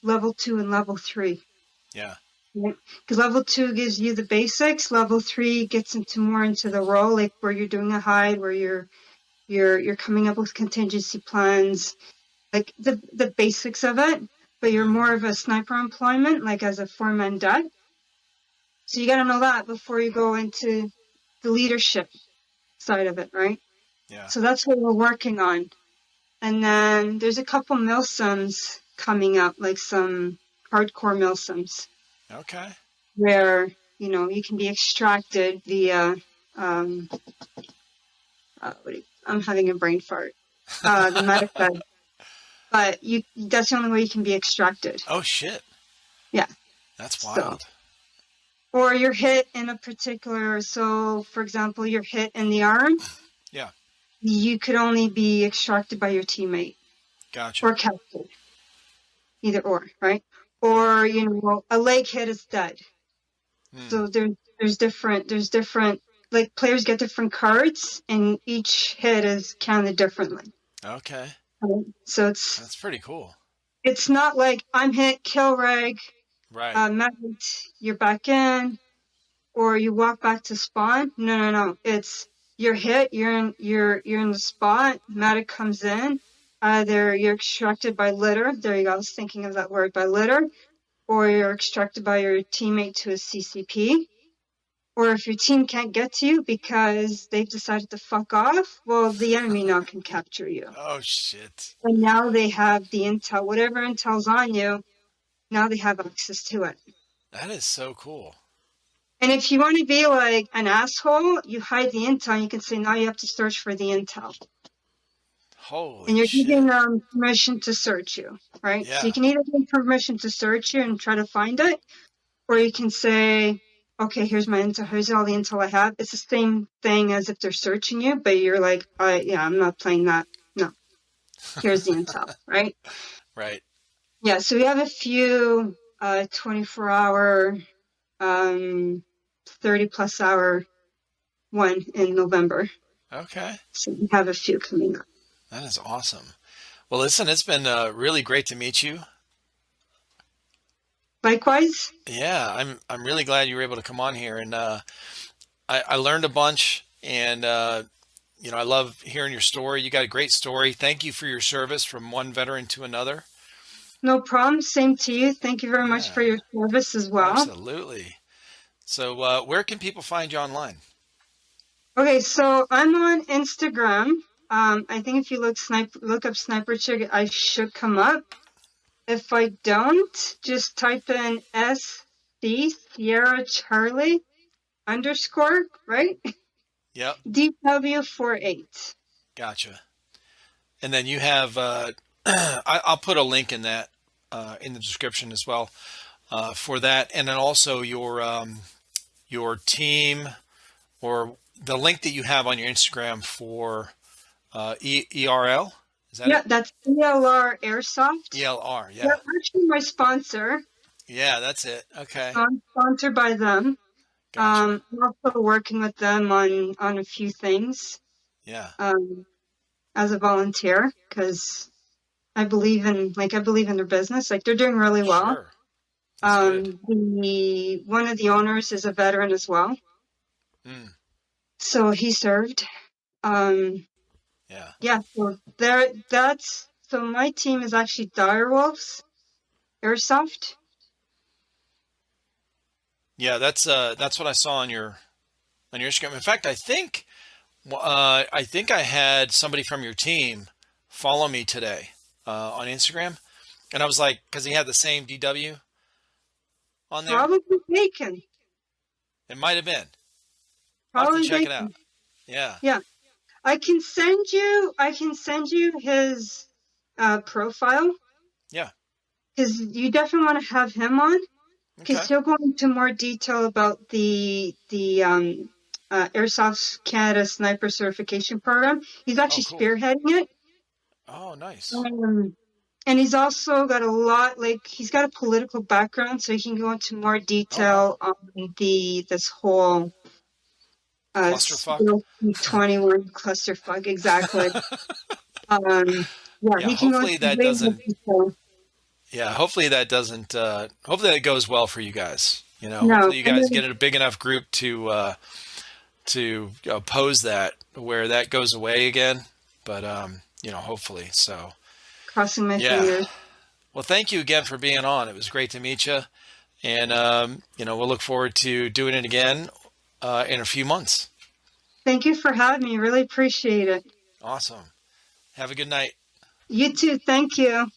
level 2 and level 3. Yeah. Right? Because level 2 gives you the basics. Level 3 gets more into the role, like where you're doing a hide, where you're coming up with contingency plans, like the basics of it. But you're more of a sniper employment, like as a 4-man deck. So you got to know that before you go into the leadership side of it, right? Yeah. So that's what we're working on. And then there's a couple milsims coming up, like some hardcore milsims, Okay. where, you know, you can be extracted via, I'm having a brain fart, the medic. But that's the only way you can be extracted. Oh, shit. Yeah. That's So, wild. or you're hit in a particular, so for example, you're hit in the arm. Yeah. You could only be extracted by your teammate Gotcha. or captured. Either or, right? Or, you know, a leg hit is dead. So there's different, like players get different cards and each hit is counted differently. Okay. Right? So That's pretty cool. it's not like I'm hit, kill reg, Right. met, you're back in, or you walk back to spawn. No. It's you're hit, you're in the spot, medic comes in, either you're extracted by litter. There you go, I was thinking of that word, by litter, or you're extracted by your teammate to a CCP. Or if your team can't get to you because they've decided to fuck off, well, the enemy now can capture you. Oh, shit. And now they have the intel, whatever intel's on you, now they have access to it. That is so cool. And if you want to be like an asshole, you hide the intel and you can say, now you have to search for the intel. Holy And you're shit. giving them permission to search you, right? Yeah. So you can either give permission to search you and try to find it, or you can say, okay, here's my intel, here's all the intel I have. It's the same thing as if they're searching you, but you're like, I'm not playing that. No, here's the intel, right? Right. Yeah, so we have a few 24-hour, 30-plus hour one in November. Okay. So we have a few coming up. That is awesome. Well, listen, it's been really great to meet you. Likewise. Yeah, I'm really glad you were able to come on here, and I learned a bunch, and you know, I love hearing your story. You got a great story. Thank you for your service from one veteran to another. No problem. Same to you. Thank you very much Yeah, for your service as well. absolutely. So, where can people find you online? Okay, so I'm on Instagram. I think if you look up Sniper Chick, I should come up. If I don't, just type in SC Sierra Charlie _ right? Yep, DW48. gotcha. And then you have I'll put a link in that in the description as well for that, and then also your team, or the link that you have on your Instagram for ERL. Is that Yeah, it? that's ELR Airsoft. ELR. Yeah. They're actually my sponsor. Yeah, that's it. Okay. I'm sponsored by them. Gotcha. I'm also working with them on a few things Yeah. as a volunteer, because I believe in their business. Like they're doing really well. Sure. That's good. One of the owners is a veteran as well. Mm, So he served. Um, yeah. yeah, so my team is actually Direwolves, Airsoft. Yeah, that's what I saw on your Instagram. In fact, I think I had somebody from your team follow me today on Instagram, and I was like, because he had the same DW on there. Probably Bacon. It might have been. I'll have to Probably check it out. Bacon. Yeah. Yeah. I can send you his profile, Yeah. because you definitely want to have him on, because Okay. he'll go into more detail about the Airsoft Canada Sniper Certification Program. He's Oh, actually cool. spearheading it. Oh, nice. Um, and he's also got a lot, like he's got a political background, so he can go into more Oh, wow. detail on this whole Clusterfuck. Spill 21 clusterfuck. Exactly. Yeah, Yeah. he can go into Hopefully that way more doesn't. detail. Yeah. Hopefully that doesn't. Hopefully that goes well for you guys. No, Hopefully you and guys then get a big enough group to oppose that, where that goes away again. But hopefully. So crossing my yeah. fingers. Well, thank you again for being on. It was great to meet you, and we'll look forward to doing it again in a few months. Thank you for having me. Really appreciate it. Awesome. Have a good night. You too. Thank you.